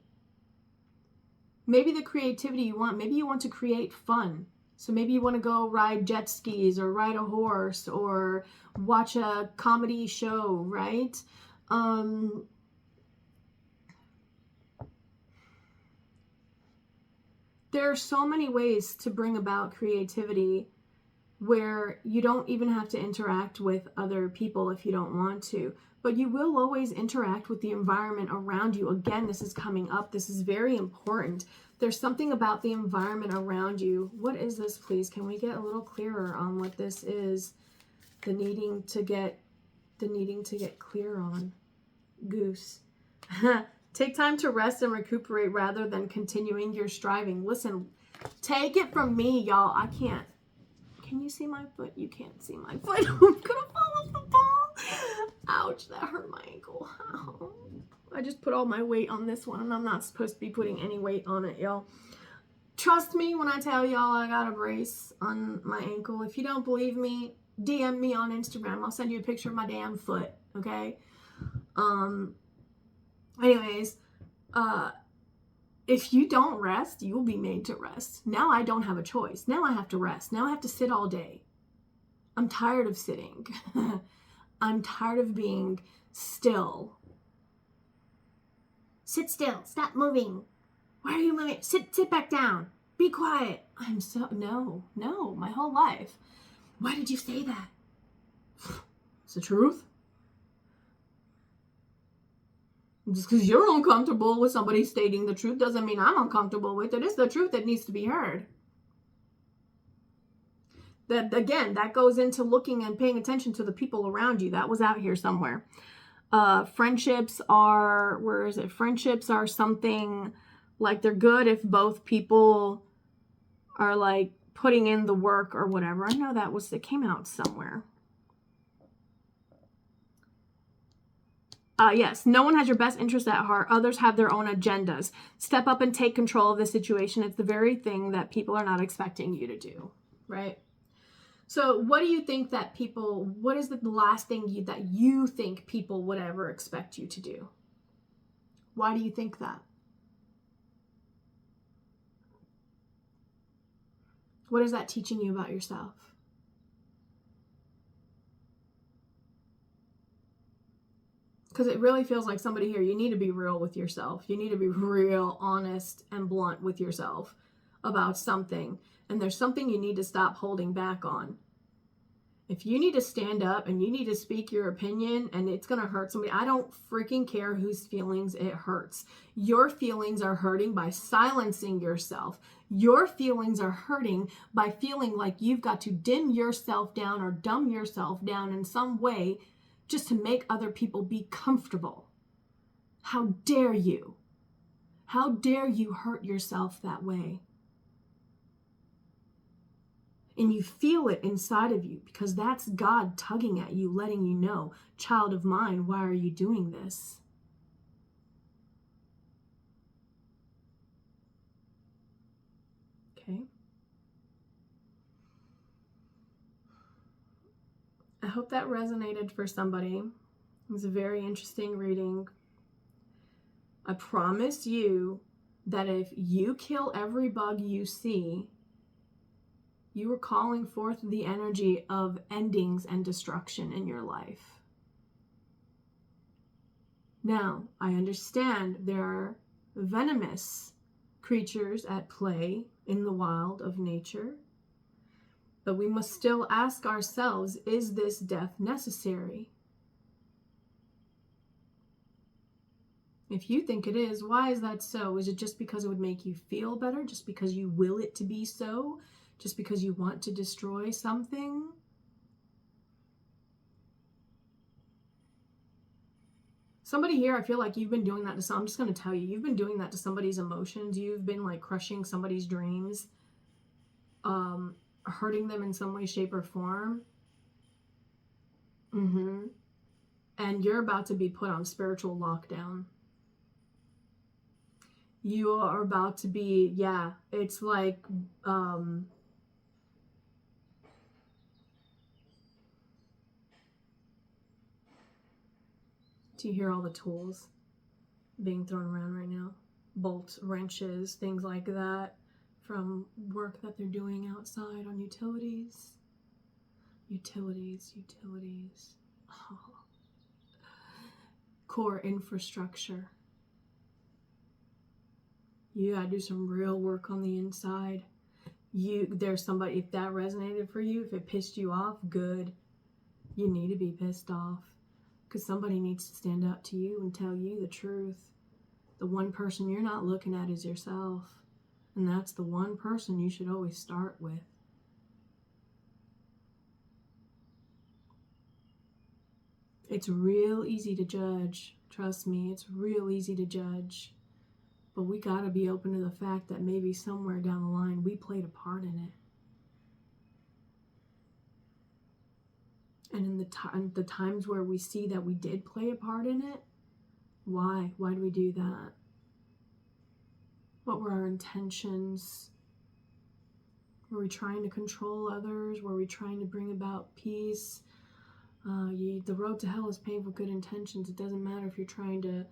Maybe the creativity you want, maybe you want to create fun. So maybe you want to go ride jet skis or ride a horse or watch a comedy show, right? There are so many ways to bring about creativity where you don't even have to interact with other people if you don't want to, but you will always interact with the environment around you. Again, this is coming up. This is very important. There's something about the environment around you. What is this, please? Can we get a little clearer on what this is? The needing to get clear on. Goose. Take time to rest and recuperate rather than continuing your striving. Listen, take it from me, y'all. I can't. Can you see my foot? You can't see my foot. I'm gonna fall off the ball. Ouch, that hurt my ankle. Ow. I just put all my weight on this one, and I'm not supposed to be putting any weight on it, y'all. Trust me when I tell y'all I got a brace on my ankle. If you don't believe me, DM me on Instagram. I'll send you a picture of my damn foot, okay? Anyways, if you don't rest, you will be made to rest. Now I don't have a choice. Now I have to rest. Now I have to sit all day. I'm tired of sitting. I'm tired of being still. Sit still. Stop moving. Why are you moving? Sit back down. Be quiet. No, my whole life. Why did you say that? It's the truth. Just because you're uncomfortable with somebody stating the truth doesn't mean I'm uncomfortable with it. It's the truth that needs to be heard. That, again, that goes into looking and paying attention to the people around you. That was out here somewhere. Friendships are, where is it? Friendships are something like they're good if both people are like putting in the work or whatever. I know it came out somewhere. Yes, no one has your best interest at heart. Others have their own agendas. Step up and take control of the situation. It's the very thing that people are not expecting you to do, right? So what do you think that what is the last thing that you think people would ever expect you to do? Why do you think that? What is that teaching you about yourself? Because it really feels like somebody here, you need to be real with yourself. You need to be real honest and blunt with yourself about something. And there's something you need to stop holding back on. If you need to stand up and you need to speak your opinion and it's going to hurt somebody, I don't freaking care whose feelings it hurts. Your feelings are hurting by silencing yourself. Your feelings are hurting by feeling like you've got to dim yourself down or dumb yourself down in some way just to make other people be comfortable. How dare you? How dare you hurt yourself that way? And you feel it inside of you because that's God tugging at you, letting you know, child of mine, why are you doing this? Okay. I hope that resonated for somebody. It was a very interesting reading. I promise you that if you kill every bug you see, you are calling forth the energy of endings and destruction in your life. Now, I understand there are venomous creatures at play in the wild of nature, but we must still ask ourselves, is this death necessary? If you think it is, why is that so? Is it just because it would make you feel better? Just because you will it to be so? Just because you want to destroy something? Somebody here, I feel like you've been doing that to some. I'm just going to tell you, you've been doing that to somebody's emotions. You've been like crushing somebody's dreams, hurting them in some way, shape, or form. And you're about to be put on spiritual lockdown. You are about to be, it's like, do you hear all the tools being thrown around right now? Bolts, wrenches, things like that from work that they're doing outside on utilities. Utilities. Oh. Core infrastructure. You gotta do some real work on the inside. There's somebody, if that resonated for you, if it pissed you off, good. You need to be pissed off. Because somebody needs to stand up to you and tell you the truth. The one person you're not looking at is yourself. And that's the one person you should always start with. It's real easy to judge. Trust me, it's real easy to judge. But we gotta be open to the fact that maybe somewhere down the line we played a part in it. And in the times where we see that we did play a part in it, why? Why do we do that? What were our intentions? Were we trying to control others? Were we trying to bring about peace? The road to hell is paved with good intentions. It doesn't matter if you're trying to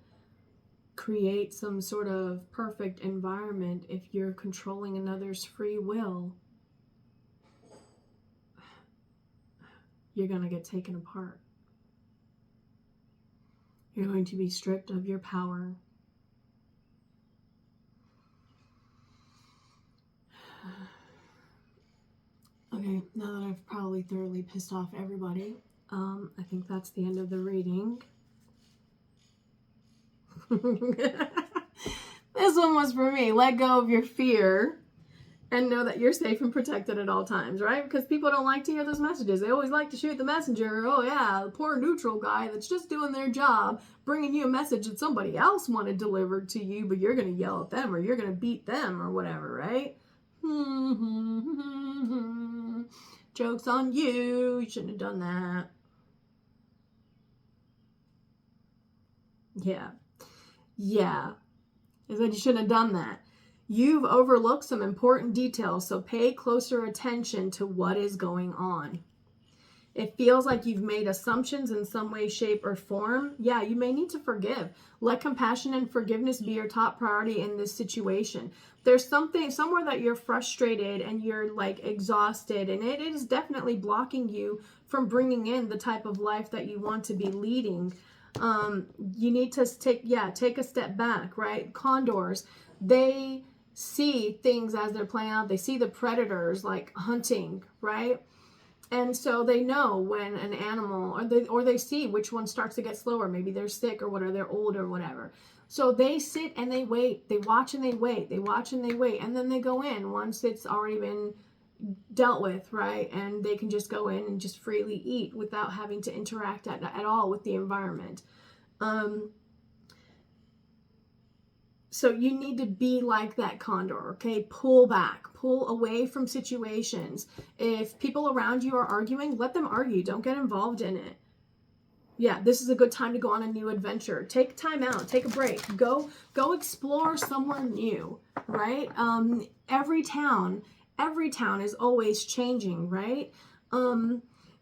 create some sort of perfect environment if you're controlling another's free will. You're going to get taken apart. You're going to be stripped of your power. Okay, now that I've probably thoroughly pissed off everybody, I think that's the end of the reading. This one was for me. Let go of your fear and know that you're safe and protected at all times, right? Because people don't like to hear those messages. They always like to shoot the messenger. Oh yeah, the poor neutral guy that's just doing their job, bringing you a message that somebody else wanted delivered to you, but you're going to yell at them or you're going to beat them or whatever, right? Joke's on you. You shouldn't have done that. Yeah. I said you shouldn't have done that. You've overlooked some important details, so pay closer attention to what is going on. It feels like you've made assumptions in some way, shape, or form. Yeah, you may need to forgive. Let compassion and forgiveness be your top priority in this situation. There's something somewhere that you're frustrated and you're like exhausted, and it is definitely blocking you from bringing in the type of life that you want to be leading. You need to take a step back, right? Condors, they see things as they're playing out. They see the predators like hunting, right? And so they know when an animal, or they see which one starts to get slower. Maybe they're sick or whatever, they're old or whatever. So they sit and they wait. They watch and they wait. They watch and they wait. And then they go in once it's already been dealt with, right? And they can just go in and just freely eat without having to interact at all with the environment. So you need to be like that condor, okay? Pull back, pull away from situations. If people around you are arguing, let them argue. Don't get involved in it. Yeah, this is a good time to go on a new adventure. Take time out, take a break. Go explore somewhere new, right? Every town is always changing, right?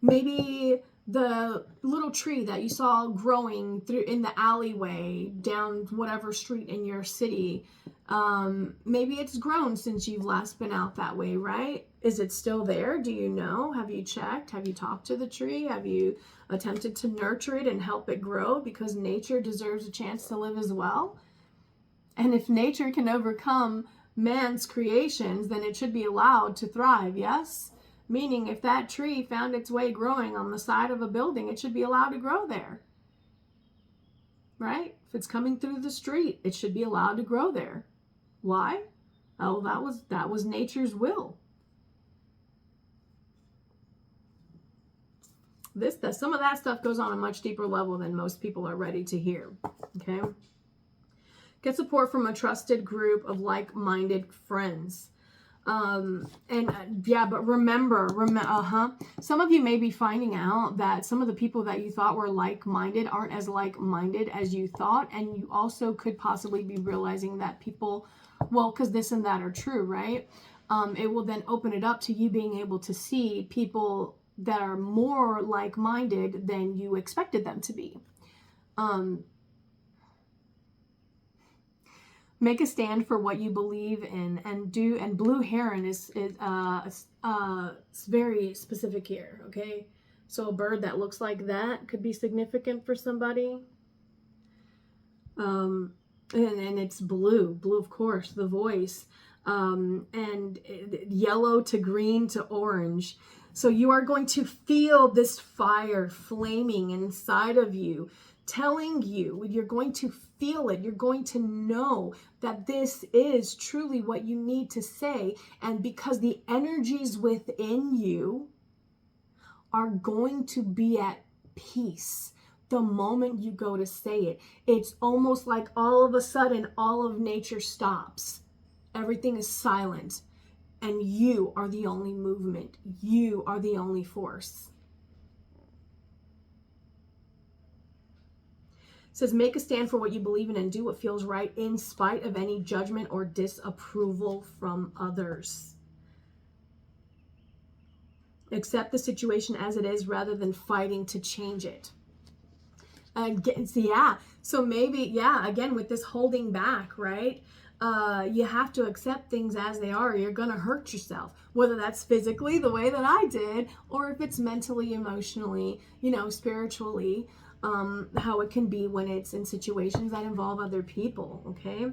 Maybe the little tree that you saw growing through in the alleyway down whatever street in your city, maybe it's grown since you've last been out that way, right? Is it still there? Do you know? Have you checked? Have you talked to the tree? Have you attempted to nurture it and help it grow? Because nature deserves a chance to live as well. And if nature can overcome man's creations, then it should be allowed to thrive, yes? Meaning if that tree found its way growing on the side of a building, it should be allowed to grow there, right? If it's coming through the street, it should be allowed to grow there. Why? Oh, that was nature's will. Some of that stuff goes on a much deeper level than most people are ready to hear, okay? Get support from a trusted group of like-minded friends. But remember, some of you may be finding out that some of the people that you thought were like-minded aren't as like-minded as you thought. And you also could possibly be realizing that people, well, because this and that are true, right? It will then open it up to you being able to see people that are more like-minded than you expected them to be. Make a stand for what you believe in and do. And blue heron is very specific here, okay? So a bird that looks like that could be significant for somebody. And it's blue, of course, the voice. And yellow to green to orange. So you are going to feel this fire flaming inside of you, telling you, you're going to feel it. You're going to know that this is truly what you need to say. And because the energies within you are going to be at peace the moment you go to say it. It's almost like all of a sudden, all of nature stops. Everything is silent. And you are the only movement. You are the only force. It says, make a stand for what you believe in and do what feels right in spite of any judgment or disapproval from others. Accept the situation as it is rather than fighting to change it. Yeah. So maybe, yeah, again, with this holding back, right? You have to accept things as they are. You're going to hurt yourself, whether that's physically the way that I did, or if it's mentally, emotionally, spiritually, how it can be when it's in situations that involve other people. Okay.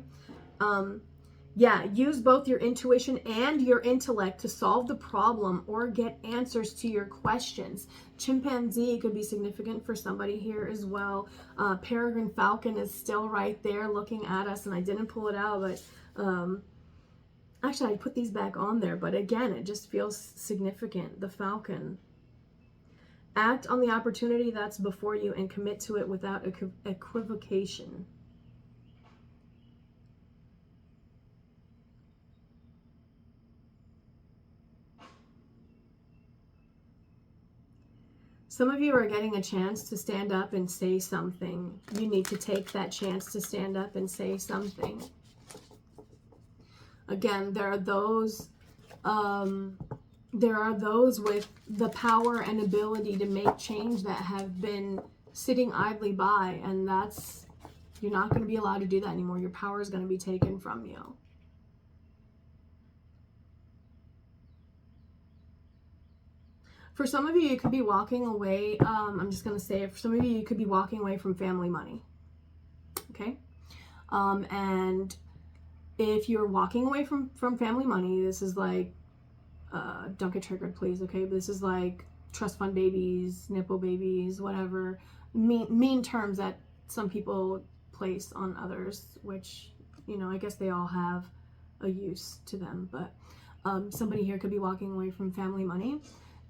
Yeah, use both your intuition and your intellect to solve the problem or get answers to your questions. Chimpanzee could be significant for somebody here as well. Peregrine falcon is still right there looking at us, and I didn't pull it out, but actually I put these back on there, but again, it just feels significant. The falcon. Act on the opportunity that's before you and commit to it without equivocation. Some of you are getting a chance to stand up and say something. You need to take that chance to stand up and say something. Again, there are those with the power and ability to make change that have been sitting idly by, and you're not going to be allowed to do that anymore. Your power is going to be taken from you. For some of you, you could be walking away. I'm just going to say it. For some of you, you could be walking away from family money. Okay? And if you're walking away from family money, this is like, don't get triggered, please, okay? But this is like trust fund babies, nipple babies, whatever. Mean terms that some people place on others, which, I guess they all have a use to them. But somebody here could be walking away from family money.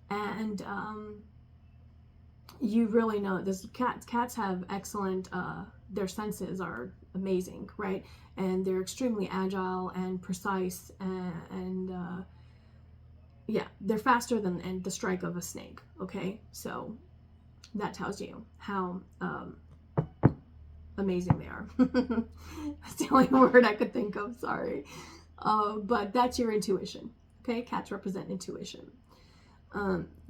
And you really know this. Cats have excellent, their senses are amazing, right? And they're extremely agile and precise, and yeah, they're faster than the strike of a snake. Okay, so that tells you how amazing they are. That's the only word I could think of. Sorry, but that's your intuition. Okay, cats represent intuition.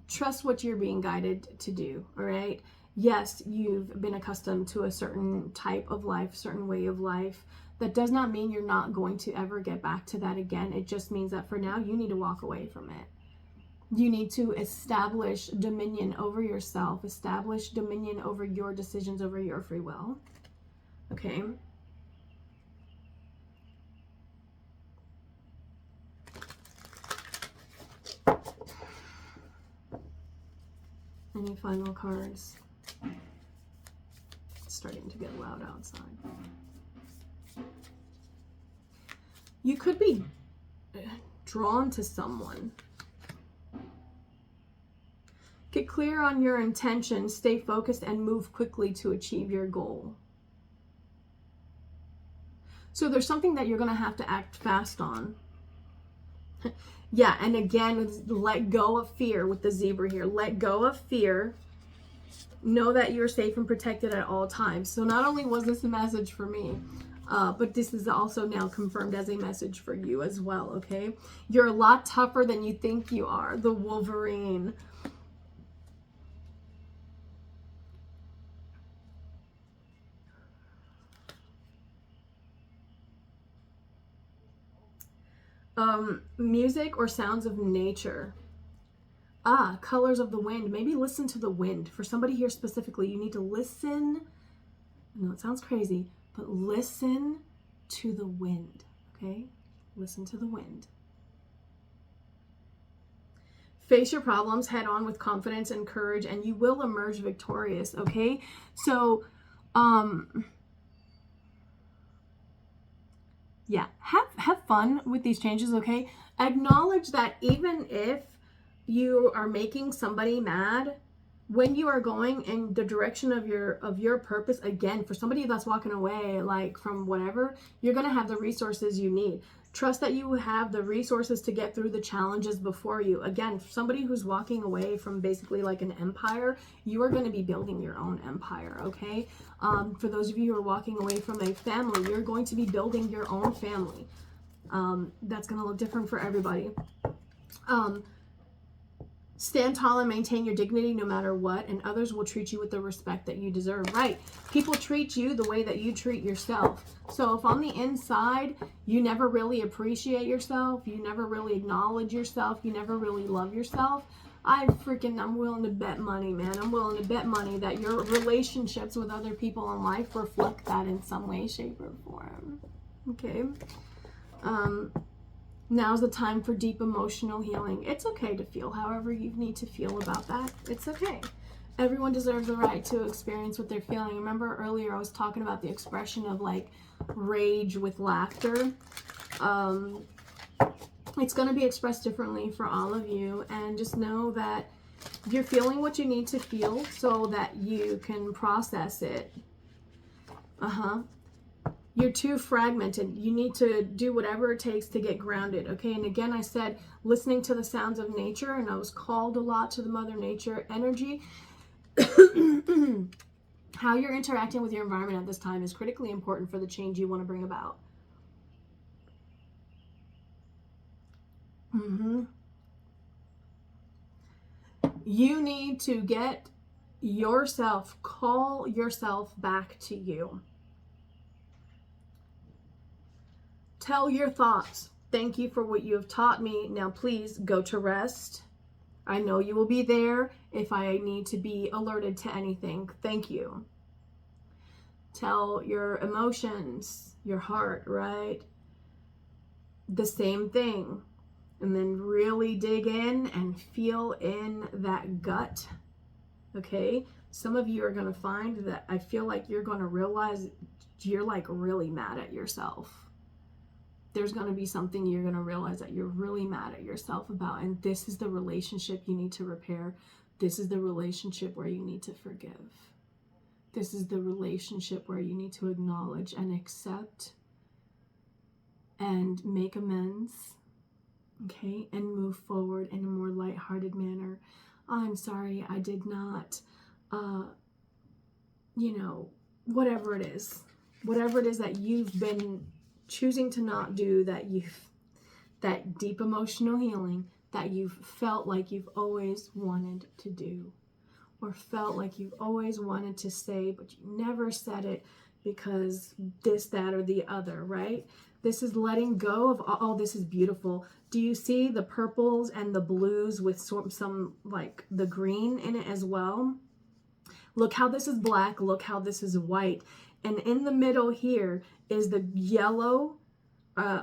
Trust what you're being guided to do, all right? Yes, you've been accustomed to a certain type of life, certain way of life. That does not mean you're not going to ever get back to that again. It just means that for now, you need to walk away from it. You need to establish dominion over yourself, establish dominion over your decisions, over your free will, okay? Any final cards? It's starting to get loud outside. You could be drawn to someone. Get clear on your intention, stay focused, and move quickly to achieve your goal. So there's something that you're going to have to act fast on. Yeah, and again, let go of fear with the zebra here. Let go of fear. Know that you're safe and protected at all times. So not only was this a message for me, but this is also now confirmed as a message for you as well, okay? You're a lot tougher than you think you are. The Wolverine. Music or sounds of nature. Colors of the wind. Maybe listen to the wind. For somebody here specifically, you need to listen. I know it sounds crazy, but listen to the wind, okay? Listen to the wind. Face your problems head on with confidence and courage, and you will emerge victorious, okay? So, yeah, have fun with these changes, okay? Acknowledge that even if you are making somebody mad, when you are going in the direction of your purpose, again, for somebody that's walking away like from whatever, you're going to have the resources you need. Trust that you have the resources to get through the challenges before you. Again, for somebody who's walking away from basically like an empire, you are going to be building your own empire, okay? For those of you who are walking away from a family, you're going to be building your own family. That's going to look different for everybody. Stand tall and maintain your dignity no matter what, and others will treat you with the respect that you deserve. Right. People treat you the way that you treat yourself. So if on the inside, you never really appreciate yourself, you never really acknowledge yourself, you never really love yourself, I'm willing to bet money, man. I'm willing to bet money that your relationships with other people in life reflect that in some way, shape, or form. Okay. Now's the time for deep emotional healing. It's okay to feel however you need to feel about that. It's okay. Everyone deserves the right to experience what they're feeling. Remember earlier I was talking about the expression of like rage with laughter. It's going to be expressed differently for all of you. And just know that you're feeling what you need to feel so that you can process it. You're too fragmented. You need to do whatever it takes to get grounded, okay? And again, I said listening to the sounds of nature, and I was called a lot to the Mother Nature energy. How you're interacting with your environment at this time is critically important for the change you want to bring about. You need to get yourself, call yourself back to you. Tell your thoughts, thank you for what you have taught me. Now please go to rest. I know you will be there if I need to be alerted to anything. Thank you. Tell your emotions, your heart, right? The same thing. And then really dig in and feel in that gut. Okay? Some of you are going to find that I feel like you're going to realize you're like really mad at yourself. There's going to be something you're going to realize that you're really mad at yourself about. And this is the relationship you need to repair. This is the relationship where you need to forgive. This is the relationship where you need to acknowledge and accept and make amends. Okay? And move forward in a more lighthearted manner. I'm sorry, I did not, whatever it is that you've been choosing to not do, that deep emotional healing that you've felt like you've always wanted to do, or felt like you've always wanted to say, but you never said it because this, that, or the other, right? This is letting go of all. This is beautiful. Do you see the purples and the blues with some like the green in it as well? Look how this is black. Look how this is white. And in the middle here is the yellow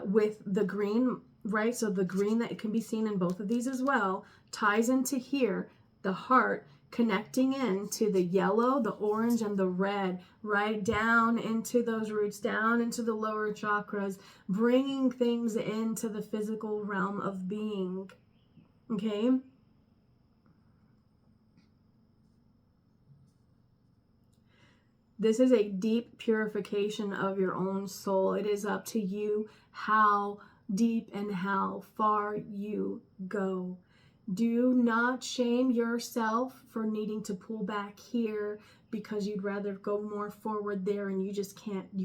with the green, right? So the green that can be seen in both of these as well ties into here, the heart, connecting into the yellow, the orange, and the red, right down into those roots, down into the lower chakras, bringing things into the physical realm of being, okay? This is a deep purification of your own soul. It is up to you how deep and how far you go. Do not shame yourself for needing to pull back here because you'd rather go more forward there and you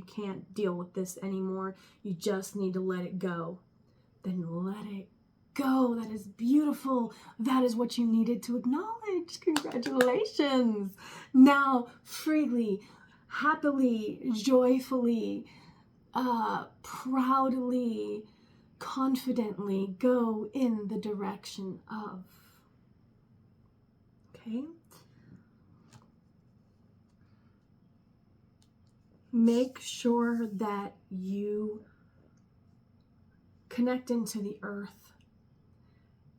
can't deal with this anymore. You just need to let it go. Then let it go. That is beautiful. That is what you needed to acknowledge. Congratulations. Now, freely, happily, joyfully, proudly, confidently go in the direction of. Okay? Make sure that you connect into the earth.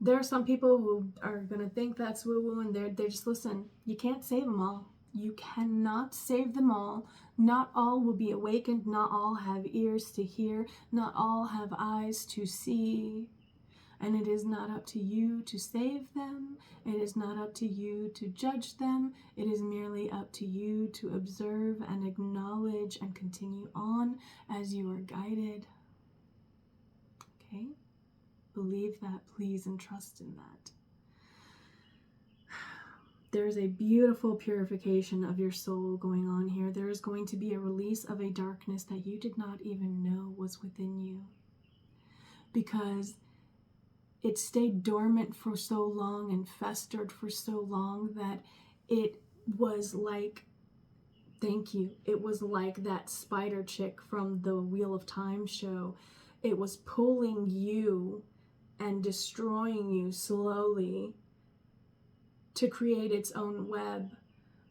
There are some people who are going to think that's woo-woo, and they're just, listen, you can't save them all. You cannot save them all. Not all will be awakened. Not all have ears to hear. Not all have eyes to see. And it is not up to you to save them. It is not up to you to judge them. It is merely up to you to observe and acknowledge and continue on as you are guided. Okay? Believe that, please, and trust in that. There's a beautiful purification of your soul going on here. There is going to be a release of a darkness that you did not even know was within you. Because it stayed dormant for so long and festered for so long that it was like, thank you, it was like that spider chick from the Wheel of Time show. It was pulling you and destroying you slowly to create its own web.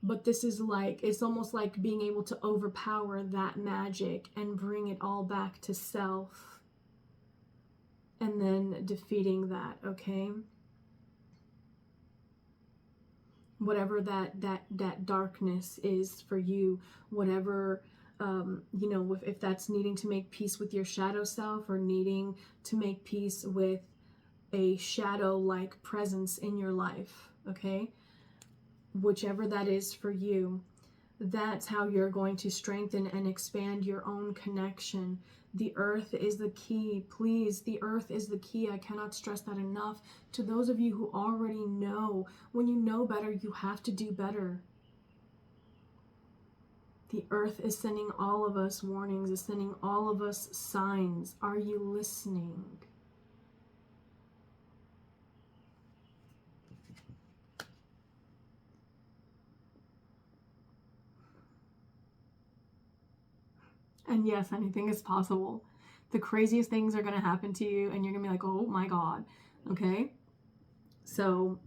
But this is like, it's almost like being able to overpower that magic and bring it all back to self, and then defeating that, okay? Whatever that darkness is for you, whatever, you know, if that's needing to make peace with your shadow self, or needing to make peace with a shadow-like presence in your life, okay? Whichever that is for you, that's how you're going to strengthen and expand your own connection. The earth is the key. Please, the earth is the key. I cannot stress that enough. To those of you who already know, when you know better, you have to do better. The earth is sending all of us warnings, is sending all of us signs. Are you listening? And yes, anything is possible. The craziest things are going to happen to you, and you're going to be like, oh my God. Okay? So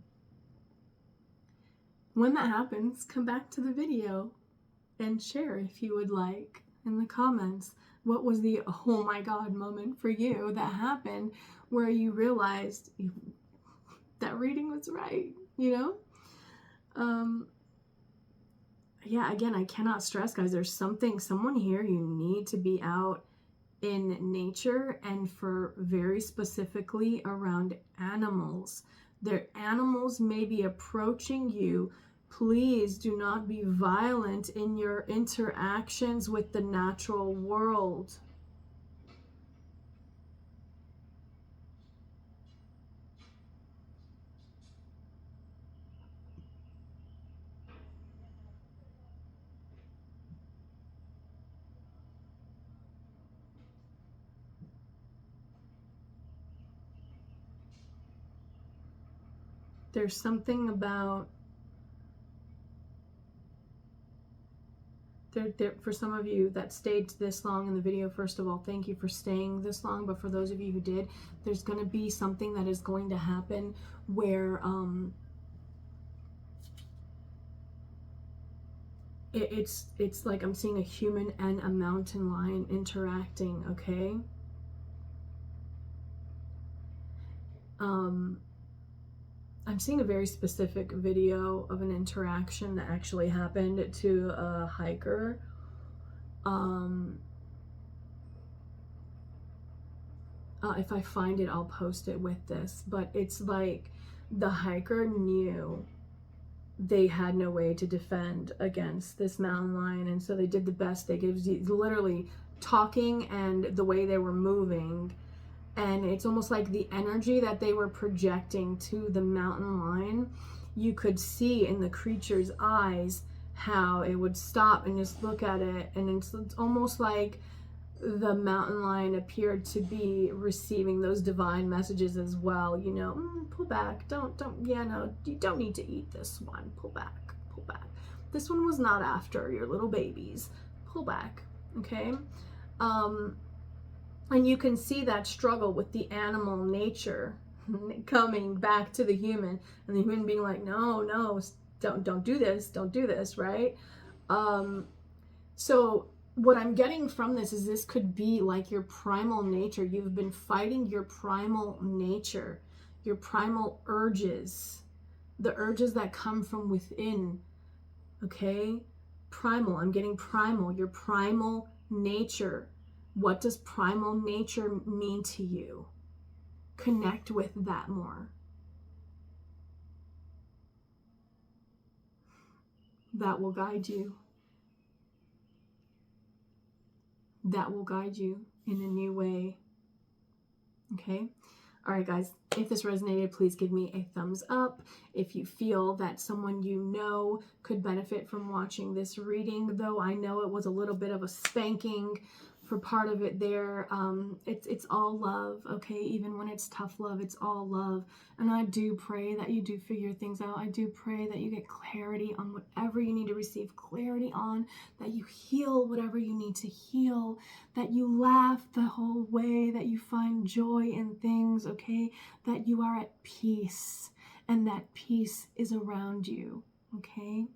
when that happens, come back to the video and share if you would like in the comments. What was the oh my God moment for you that happened where you realized that reading was right, you know? Yeah, again, I cannot stress, guys, there's someone here, you need to be out in nature, and for very specifically around animals. Their animals may be approaching you. Please do not be violent in your interactions with the natural world. There's something about for some of you that stayed this long in the video, first of all, thank you for staying this long. But for those of you who did, there's going to be something that is going to happen where it's like I'm seeing a human and a mountain lion interacting, okay? I'm seeing a very specific video of an interaction that actually happened to a hiker. If I find it, I'll post it with this. But it's like the hiker knew they had no way to defend against this mountain lion, and so they did the best they could. It was literally talking and the way they were moving. And it's almost like the energy that they were projecting to the mountain lion, you could see in the creature's eyes how it would stop and just look at it. And it's almost like the mountain lion appeared to be receiving those divine messages as well. You know, pull back. Don't, yeah, no, you don't need to eat this one. Pull back, pull back. This one was not after your little babies. Pull back, okay? And you can see that struggle with the animal nature coming back to the human, and the human being like, no, don't do this, right? So what I'm getting from this could be like your primal nature. You've been fighting your primal nature, your primal urges, the urges that come from within, okay? Primal, I'm getting primal, your primal nature. What does primal nature mean to you? Connect with that more. That will guide you. That will guide you in a new way. Okay? All right, guys, if this resonated, please give me a thumbs up. If you feel that someone you know could benefit from watching this reading, though I know it was a little bit of a spanking for part of it there. It's all love, okay? Even when it's tough love, it's all love. And I do pray that you do figure things out. I do pray that you get clarity on whatever you need to receive clarity on, that you heal whatever you need to heal, that you laugh the whole way, that you find joy in things, okay? That you are at peace, and that peace is around you, okay?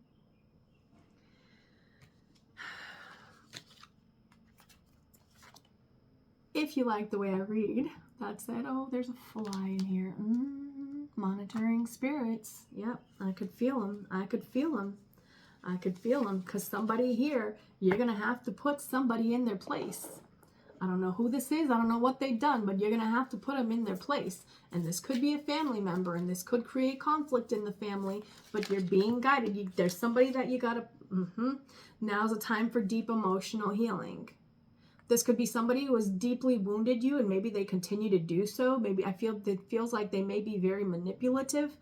If you like the way I read, that's it. Oh, there's a fly in here. Monitoring spirits. Yep, I could feel them. I could feel them. I could feel them, because somebody here, you're going to have to put somebody in their place. I don't know who this is. I don't know what they've done, but you're going to have to put them in their place. And this could be a family member, and this could create conflict in the family, but you're being guided. There's somebody that you got to... Now's a time for deep emotional healing. This could be somebody who has deeply wounded you, and maybe they continue to do so. Maybe it feels like they may be very manipulative,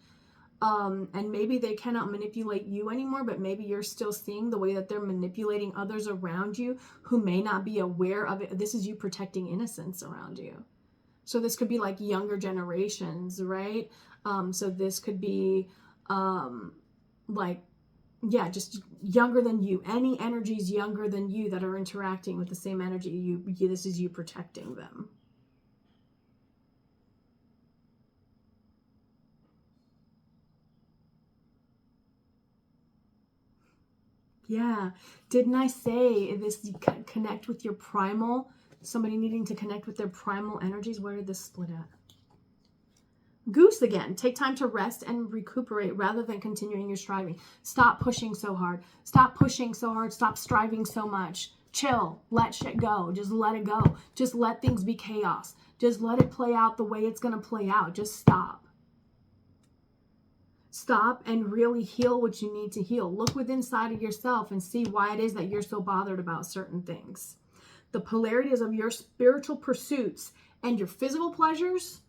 and maybe they cannot manipulate you anymore, but maybe you're still seeing the way that they're manipulating others around you who may not be aware of it. This is you protecting innocence around you. So this could be like younger generations, right? So this could be just younger than you. Any energies younger than you that are interacting with the same energy, this is you protecting them. Yeah. Didn't I say this, you connect with your primal, somebody needing to connect with their primal energies? Where did this split at? Goose again. Take time to rest and recuperate rather than continuing your striving. Stop pushing so hard. Stop pushing so hard. Stop striving so much. Chill. Let shit go. Just let it go. Just let things be chaos. Just let it play out the way it's going to play out. Just stop. Stop and really heal what you need to heal. Look within inside of yourself and see why it is that you're so bothered about certain things. The polarities of your spiritual pursuits and your physical pleasures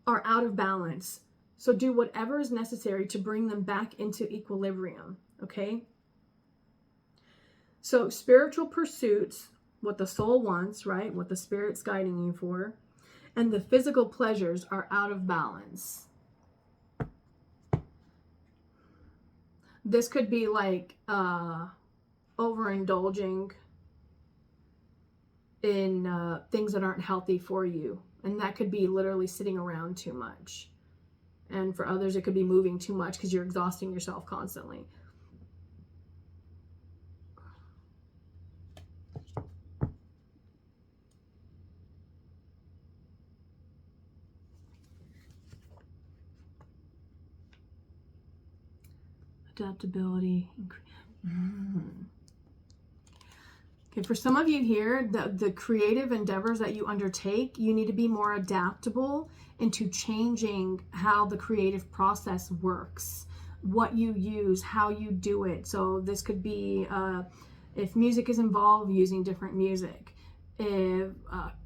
are out of balance. So do whatever is necessary to bring them back into equilibrium, okay? So spiritual pursuits, what the soul wants, right? What the spirit's guiding you for, and the physical pleasures are out of balance. This could be like overindulging in things that aren't healthy for you. And that could be literally sitting around too much. And for others, it could be moving too much because you're exhausting yourself constantly. Adaptability. Okay, for some of you here, the creative endeavors that you undertake, you need to be more adaptable into changing how the creative process works, what you use, how you do it. So this could be, if music is involved, using different music. If,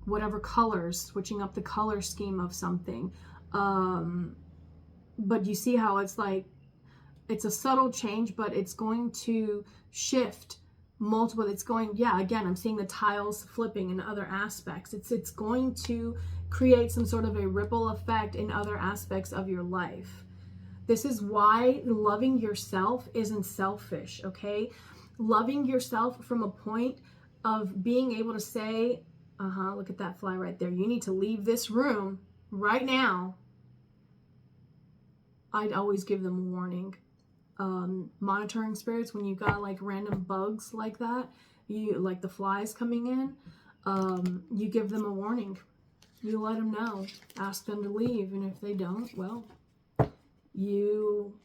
whatever colors, switching up the color scheme of something. But you see how it's like, it's a subtle change, but it's going to shift multiple. It's going, yeah, again, I'm seeing the tiles flipping in other aspects. It's going to create some sort of a ripple effect in other aspects of your life. This is why loving yourself isn't selfish, okay? Loving yourself from a point of being able to say, look at that fly right there. You need to leave this room right now. I'd always give them a warning. Monitoring spirits, when you got like random bugs like that, you like the flies coming in, you give them a warning. You let them know, ask them to leave, and if they don't, well, you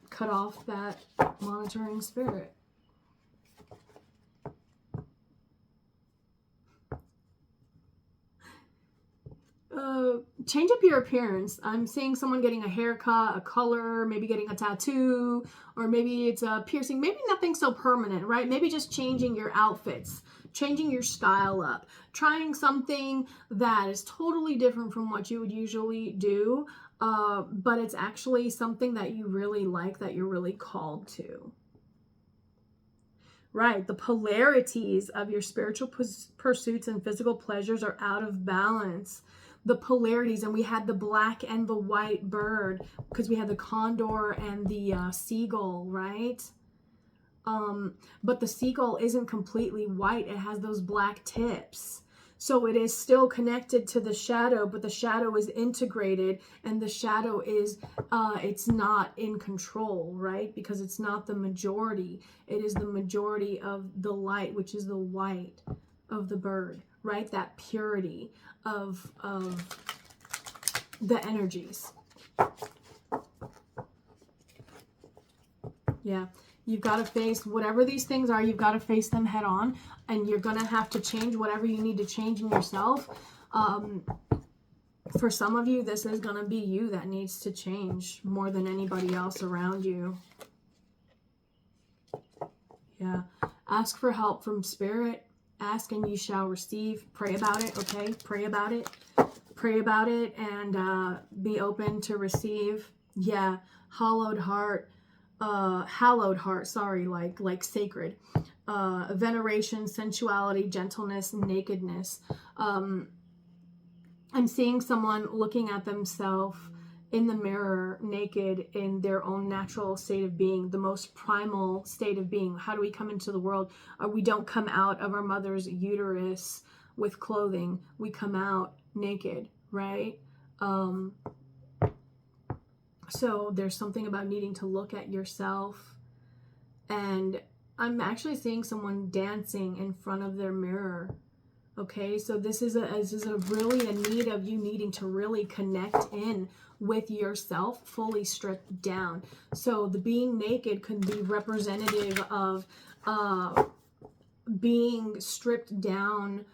cut off that monitoring spirit. Change up your appearance. I'm seeing someone getting a haircut, a color, maybe getting a tattoo, or maybe it's a piercing. Maybe nothing so permanent, right? Maybe just changing your outfits, changing your style up, trying something that is totally different from what you would usually do, but it's actually something that you really like, that you're really called to. Right. The polarities of your spiritual pursuits and physical pleasures are out of balance. The polarities, and we had the black and the white bird because we had the condor and the seagull, right? But the seagull isn't completely white. It has those black tips. So it is still connected to the shadow, but the shadow is integrated, and the shadow is, it's not in control, right? Because it's not the majority. It is the majority of the light, which is the white of the bird, right? That purity of the energies. Yeah. You've got to face whatever these things are. You've got to face them head on, and you're going to have to change whatever you need to change in yourself. For some of you, this is going to be you that needs to change more than anybody else around you. Yeah. Ask for help from spirit. Ask and you shall receive. Pray about it, okay? Pray about it. Pray about it and be open to receive. Yeah. Hallowed heart, sorry, like sacred. Veneration, sensuality, gentleness, nakedness. I'm seeing someone looking at themselves in the mirror naked in their own natural state of being, the most primal state of being. How do we come into the world? We don't come out of our mother's uterus with clothing. We come out naked, right? So there's something about needing to look at yourself. And I'm actually seeing someone dancing in front of their mirror. Okay, so this is really a need of you needing to really connect in with yourself, fully stripped down. So the being naked could be representative of being stripped down,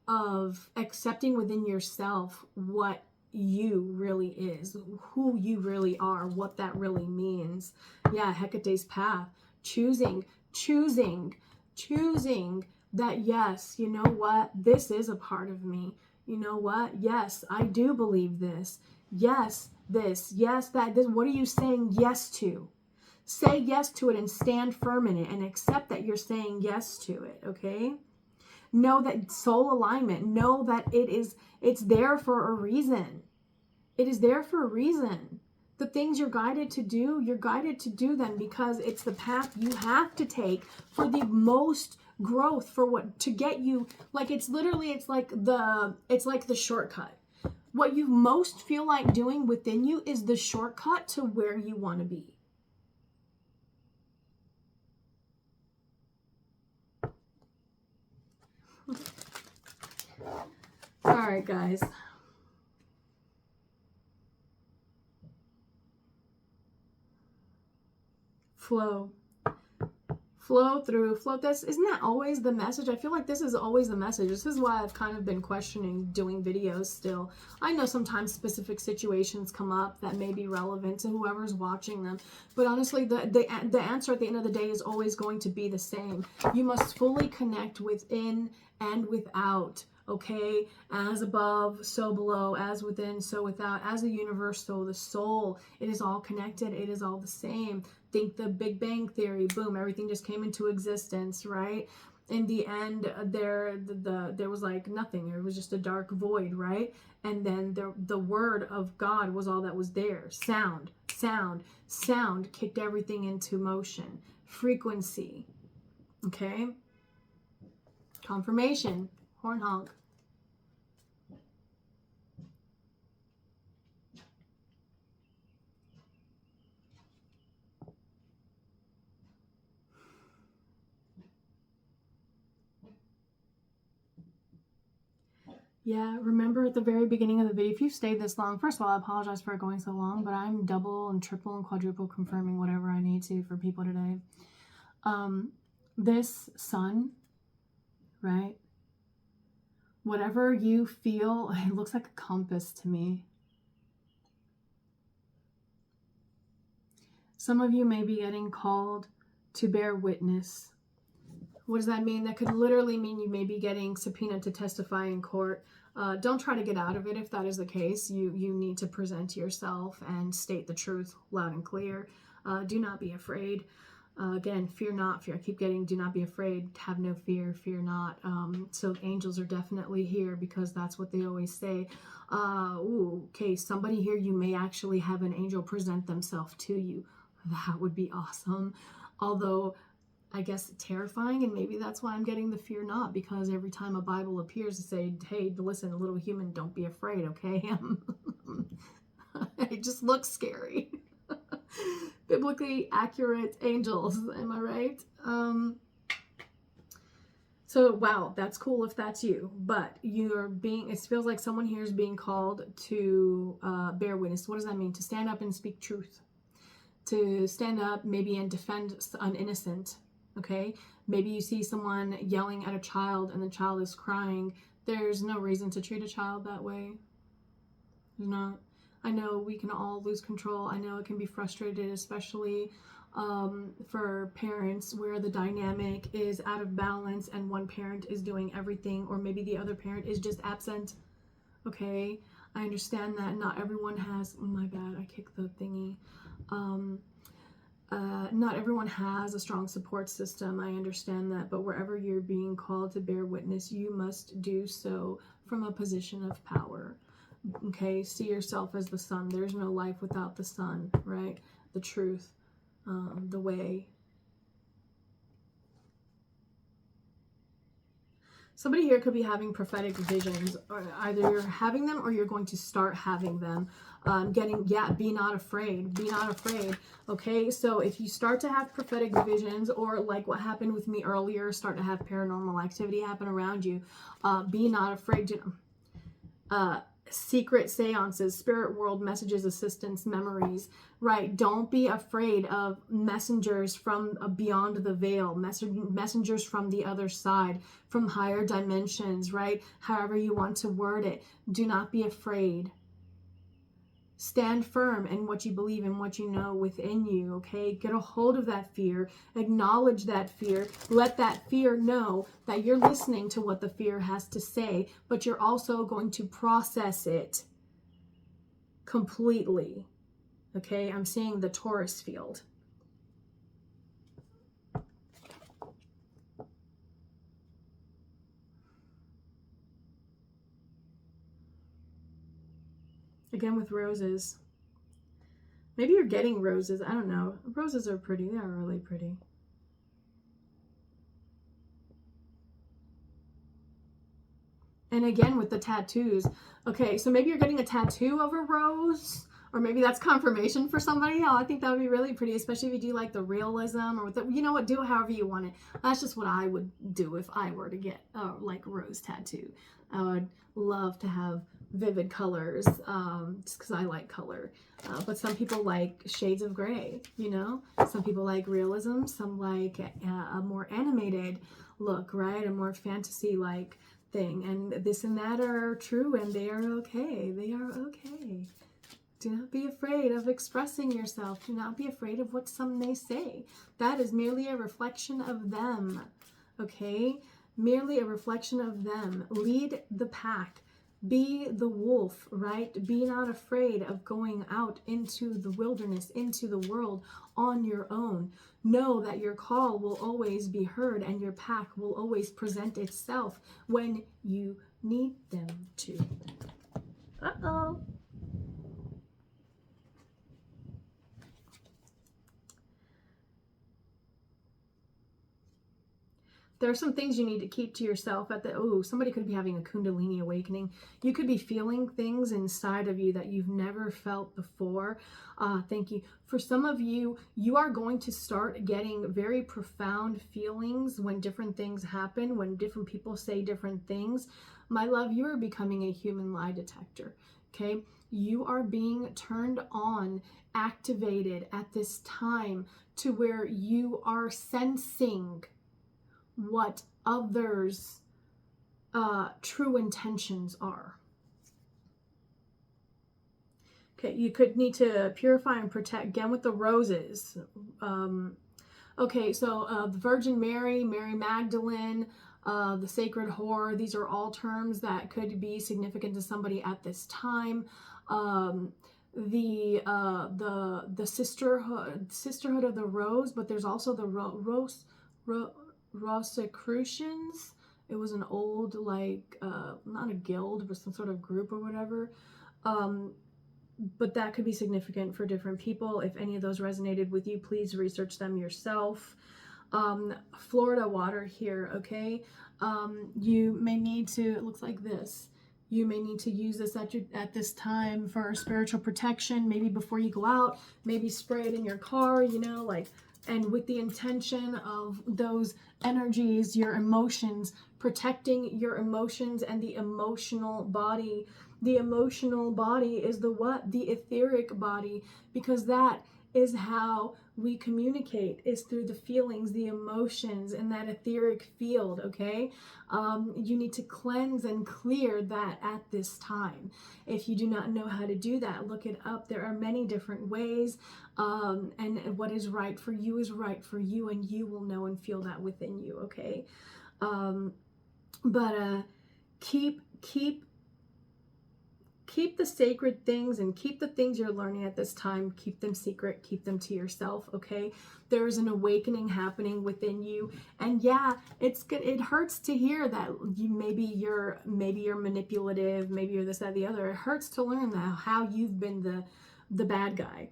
of accepting within yourself what you really is, who you really are, what that really means. Yeah, Hecate's path. Choosing that, yes, you know what, this is a part of me. You know what, yes, I do believe this. Yes, this, yes, that, this. What are you saying yes to? Say yes to it and stand firm in it and accept that you're saying yes to it, okay? Know that soul alignment, know that it's there for a reason. It is there for a reason. The things you're guided to do them because it's the path you have to take for the most growth, for what to get you, like it's like the shortcut. What you most feel like doing within you is the shortcut to where you want to be. All right, guys. Flow through, this isn't that always the message? I feel like this is always the message. This is why I've kind of been questioning doing videos still. I know sometimes specific situations come up that may be relevant to whoever's watching them, but honestly the answer at the end of the day is always going to be the same. You must fully connect within and without. Okay, as above, so below, as within, so without, as the universe, so the soul. It is all connected. It is all the same. Think the Big Bang Theory. Boom, everything just came into existence, right? In the end, there was like nothing. It was just a dark void, right? And then the word of God was all that was there. Sound kicked everything into motion. Frequency. Okay? Confirmation. Horn honk. Yeah, remember at the very beginning of the video, if you've stayed this long, first of all, I apologize for it going so long, but I'm double and triple and quadruple confirming whatever I need to for people today. This sun, right? Whatever you feel, it looks like a compass to me. Some of you may be getting called to bear witness. What does that mean? That could literally mean you may be getting subpoenaed to testify in court. Don't try to get out of it if that is the case. You need to present yourself and state the truth loud and clear. Do not be afraid. Again, fear not, fear. I keep getting, do not be afraid, have no fear, fear not. So angels are definitely here because that's what they always say. Okay, somebody here, you may actually have an angel present themselves to you. That would be awesome. Although, I guess terrifying, and maybe that's why I'm getting the fear not, because every time a Bible appears to say, hey, listen, little human, don't be afraid, okay? It just looks scary. Biblically accurate angels, am I right? So wow, that's cool if that's you, but it feels like someone here is being called to bear witness. What does that mean? To stand up and speak truth, to stand up maybe and defend an innocent. Okay, maybe you see someone yelling at a child and the child is crying. There's no reason to treat a child that way. There's not. I know we can all lose control. I know it can be frustrated, especially for parents where the dynamic is out of balance and one parent is doing everything, or maybe the other parent is just absent. Okay, I understand that not everyone has, oh my bad, I kicked the thingy. Not everyone has a strong support system. I understand that, but wherever you're being called to bear witness, you must do so from a position of power. Okay, see yourself as the sun. There's no life without the sun, right? The truth, the way. Somebody here could be having prophetic visions, or either you're having them or you're going to start having them. Be not afraid. Be not afraid. Okay, so if you start to have prophetic visions, or like what happened with me earlier, start to have paranormal activity happen around you, be not afraid. Secret seances, spirit world messages, assistance, memories, right? Don't be afraid of messengers from beyond the veil, messengers from the other side, from higher dimensions, right? However you want to word it. Do not be afraid. Stand firm in what you believe and what you know within you, okay? Get a hold of that fear. Acknowledge that fear. Let that fear know that you're listening to what the fear has to say, but you're also going to process it completely, okay? I'm seeing the Taurus field. Again with roses. Maybe you're getting roses. I don't know. Roses are pretty. They are really pretty. And again with the tattoos. Okay, so maybe you're getting a tattoo of a rose, or maybe that's confirmation for somebody. Oh, I think that would be really pretty, especially if you do like the realism, or you know what, do it however you want it. That's just what I would do if I were to get like a rose tattoo. I would love to have vivid colors, just because I like color. But some people like shades of gray, you know? Some people like realism, some like a more animated look, right? A more fantasy-like thing. And this and that are true, and they are okay. They are okay. Do not be afraid of expressing yourself. Do not be afraid of what some may say. That is merely a reflection of them, okay? Merely a reflection of them. Lead the pack. Be the wolf, right? Be not afraid of going out into the wilderness, into the world on your own. Know that your call will always be heard and your pack will always present itself when you need them to. Uh-oh. There are some things you need to keep to yourself somebody could be having a Kundalini awakening. You could be feeling things inside of you that you've never felt before. Thank you. For some of you, you are going to start getting very profound feelings when different things happen, when different people say different things. My love, you are becoming a human lie detector, okay? You are being turned on, activated at this time to where you are sensing what others' true intentions are. Okay, you could need to purify and protect, again with the roses. Okay, so the Virgin Mary, Mary Magdalene, the Sacred Whore, these are all terms that could be significant to somebody at this time. the sisterhood of the rose, but there's also the Rosicrucians. It was an old, like, not a guild, but some sort of group or whatever. But that could be significant for different people. If any of those resonated with you, please research them yourself. Florida water here, okay? You may need to, it looks like this. You may need to use this at this time for spiritual protection, maybe before you go out, maybe spray it in your car, you know, like, and with the intention of those energies, your emotions, protecting your emotions and the emotional body. The emotional body is the what? The etheric body, because that is how we communicate, is through the feelings, the emotions, in that etheric field, okay? You need to cleanse and clear that at this time. If you do not know how to do that, look it up. There are many different ways, and what is right for you is right for you, and you will know and feel that within you, okay? But keep the sacred things and keep the things you're learning at this time, keep them secret, keep them to yourself, okay? There is an awakening happening within you. And yeah, it's good. It hurts to hear that maybe you're manipulative, maybe you're this, that, the other. It hurts to learn that how you've been the bad guy,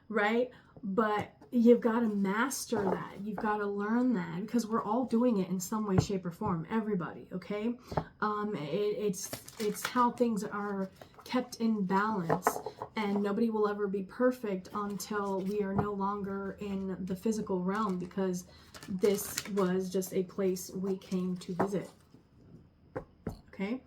right? But you've got to master that. You've got to learn that, because we're all doing it in some way, shape, or form. Everybody, okay? It's how things are kept in balance, and nobody will ever be perfect until we are no longer in the physical realm, because this was just a place we came to visit. Okay?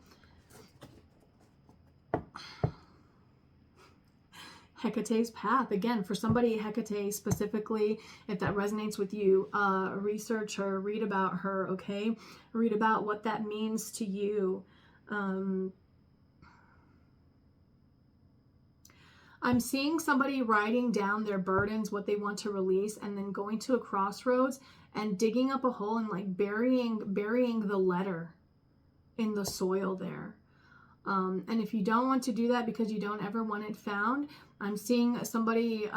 Hecate's path. Again, for somebody, Hecate specifically, if that resonates with you, research her, read about her, okay? Read about what that means to you. I'm seeing somebody writing down their burdens, what they want to release, and then going to a crossroads and digging up a hole and like burying the letter in the soil there. And if you don't want to do that because you don't ever want it found, I'm seeing somebody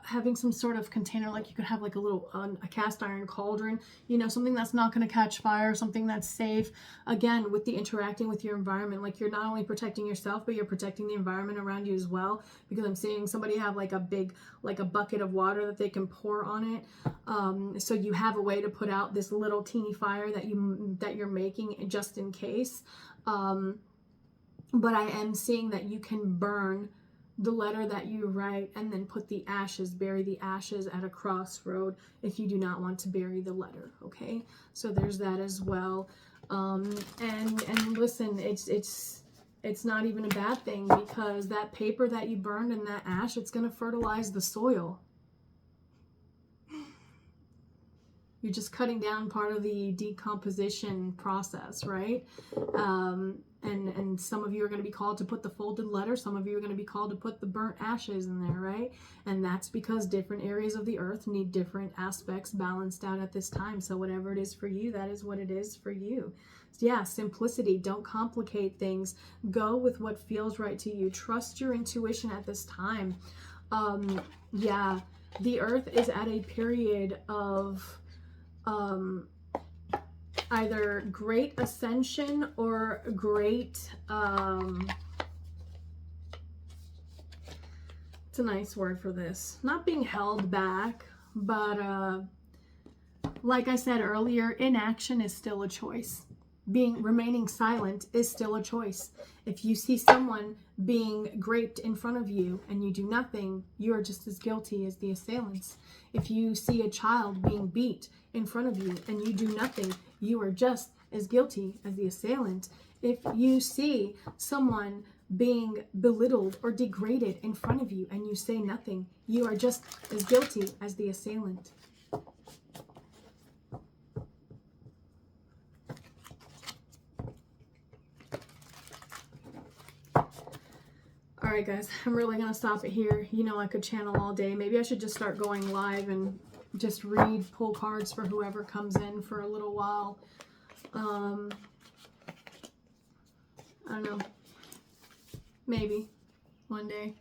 having some sort of container, like you could have like a little a cast iron cauldron, you know, something that's not going to catch fire, something that's safe. Again, with the interacting with your environment, like you're not only protecting yourself, but you're protecting the environment around you as well, because I'm seeing somebody have like a big, like a bucket of water that they can pour on it. So you have a way to put out this little teeny fire that you're making just in case. But I am seeing that you can burn the letter that you write and then put the ashes, bury the ashes at a crossroad if you do not want to bury the letter, okay? So there's that as well. And listen, it's not even a bad thing, because that paper that you burned and that ash, it's going to fertilize the soil. You're just cutting down part of the decomposition process, right? And some of you are going to be called to put the folded letter. Some of you are going to be called to put the burnt ashes in there, right? And that's because different areas of the earth need different aspects balanced out at this time. So whatever it is for you, that is what it is for you. So yeah, simplicity. Don't complicate things. Go with what feels right to you. Trust your intuition at this time. Yeah, the earth is at a period of either great ascension or great, it's a nice word for this, not being held back, but like I said earlier, inaction is still a choice. Remaining silent is still a choice. If you see someone being raped in front of you and you do nothing, you are just as guilty as the assailants. If you see a child being beat in front of you and you do nothing, you are just as guilty as the assailant. If you see someone being belittled or degraded in front of you and you say nothing, you are just as guilty as the assailant. Alright guys, I'm really going to stop it here. You know I could channel all day. Maybe I should just start going live and just pull cards for whoever comes in for a little while. I don't know. Maybe one day.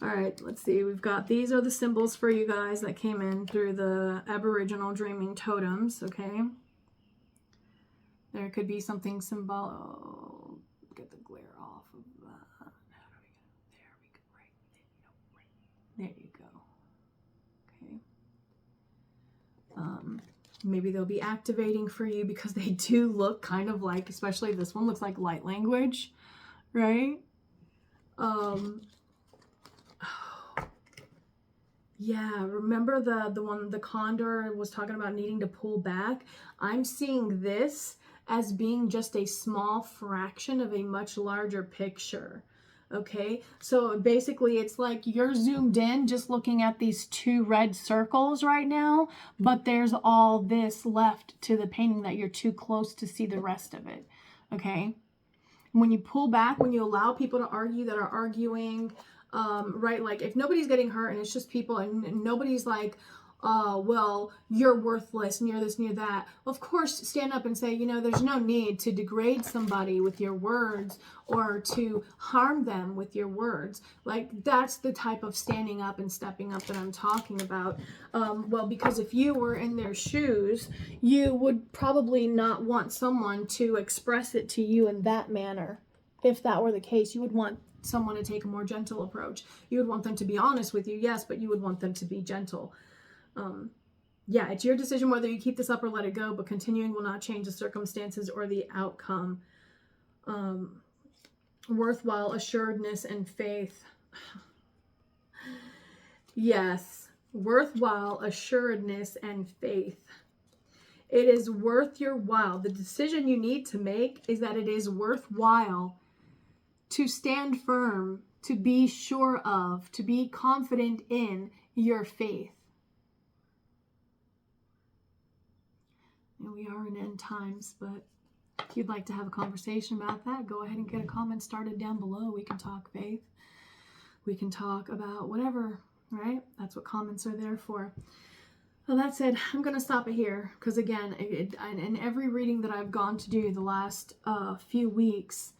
All right, let's see. We've got, these are the symbols for you guys that came in through the Aboriginal Dreaming Totems, okay? There could be something symbol. Get the glare off of that. How do we go? There we go. Right. There you go. Okay. Maybe they'll be activating for you because they do look kind of like, especially this one looks like light language, right? Yeah, remember the one, the condor was talking about needing to pull back? I'm seeing this as being just a small fraction of a much larger picture. Okay, so basically it's like you're zoomed in just looking at these two red circles right now, but there's all this left to the painting that you're too close to see the rest of it. Okay, when you pull back, when you allow people to argue that are arguing, right, like if nobody's getting hurt and it's just people and nobody's like, well, you're worthless, near this, near that. Of course, stand up and say, you know, there's no need to degrade somebody with your words or to harm them with your words. Like, that's the type of standing up and stepping up that I'm talking about. Well, because if you were in their shoes, you would probably not want someone to express it to you in that manner. If that were the case, you would want someone to take a more gentle approach. You would want them to be honest with you, yes, but you would want them to be gentle. Yeah, it's your decision whether you keep this up or let it go, but continuing will not change the circumstances or the outcome. Worthwhile assuredness and faith. Yes, worthwhile assuredness and faith. It is worth your while. The decision you need to make is that it is worthwhile to stand firm, to be sure of, to be confident in your faith. And we are in end times, but if you'd like to have a conversation about that, go ahead and get a comment started down below. We can talk faith. We can talk about whatever, right? That's what comments are there for. Well, that said, I'm going to stop it here because, again, in every reading that I've gone to do the last few weeks,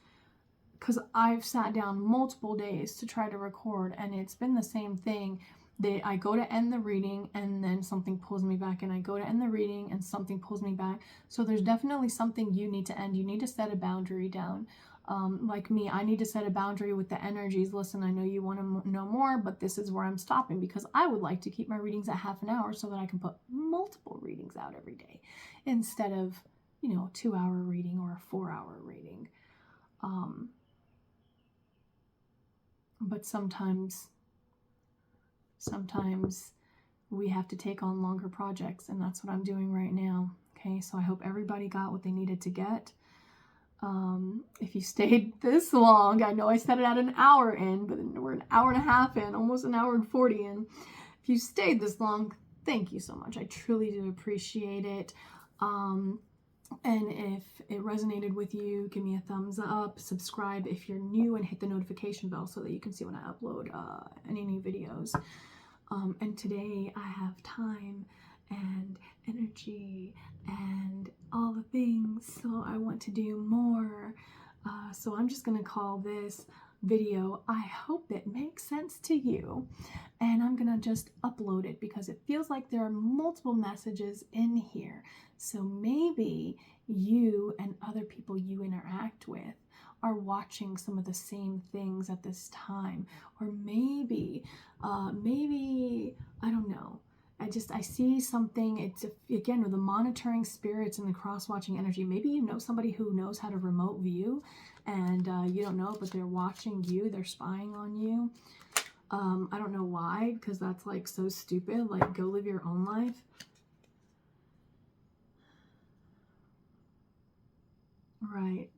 because I've sat down multiple days to try to record, and it's been the same thing. I go to end the reading and then something pulls me back, and I go to end the reading and something pulls me back. So there's definitely something you need to end. You need to set a boundary down. Like me, I need to set a boundary with the energies. Listen, I know you want to know more, but this is where I'm stopping, because I would like to keep my readings at half an hour so that I can put multiple readings out every day instead of, you know, a 2-hour reading or a 4-hour reading. But sometimes we have to take on longer projects, and that's what I'm doing right now. Okay, so I hope everybody got what they needed to get. If you stayed this long, I know I set it at an hour in, but we're an hour and a half in, almost an hour and 40 in. If you stayed this long, thank you so much. I truly do appreciate it. And if it resonated with you, give me a thumbs up, subscribe if you're new, and hit the notification bell so that you can see when I upload any new videos. And today I have time and energy and all the things, so I want to do more. So I'm just going to call this video, I hope it makes sense to you, and I'm going to just upload it because it feels like there are multiple messages in here. So maybe you and other people you interact with are watching some of the same things at this time, or maybe I don't know. I see something. It's, again, with the monitoring spirits and the cross-watching energy. Maybe you know somebody who knows how to remote view, and you don't know, but they're watching you. They're spying on you. I don't know why, because that's like so stupid. Like, go live your own life. Right.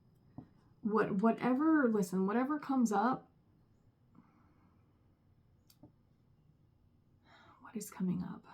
Whatever comes up. What is coming up?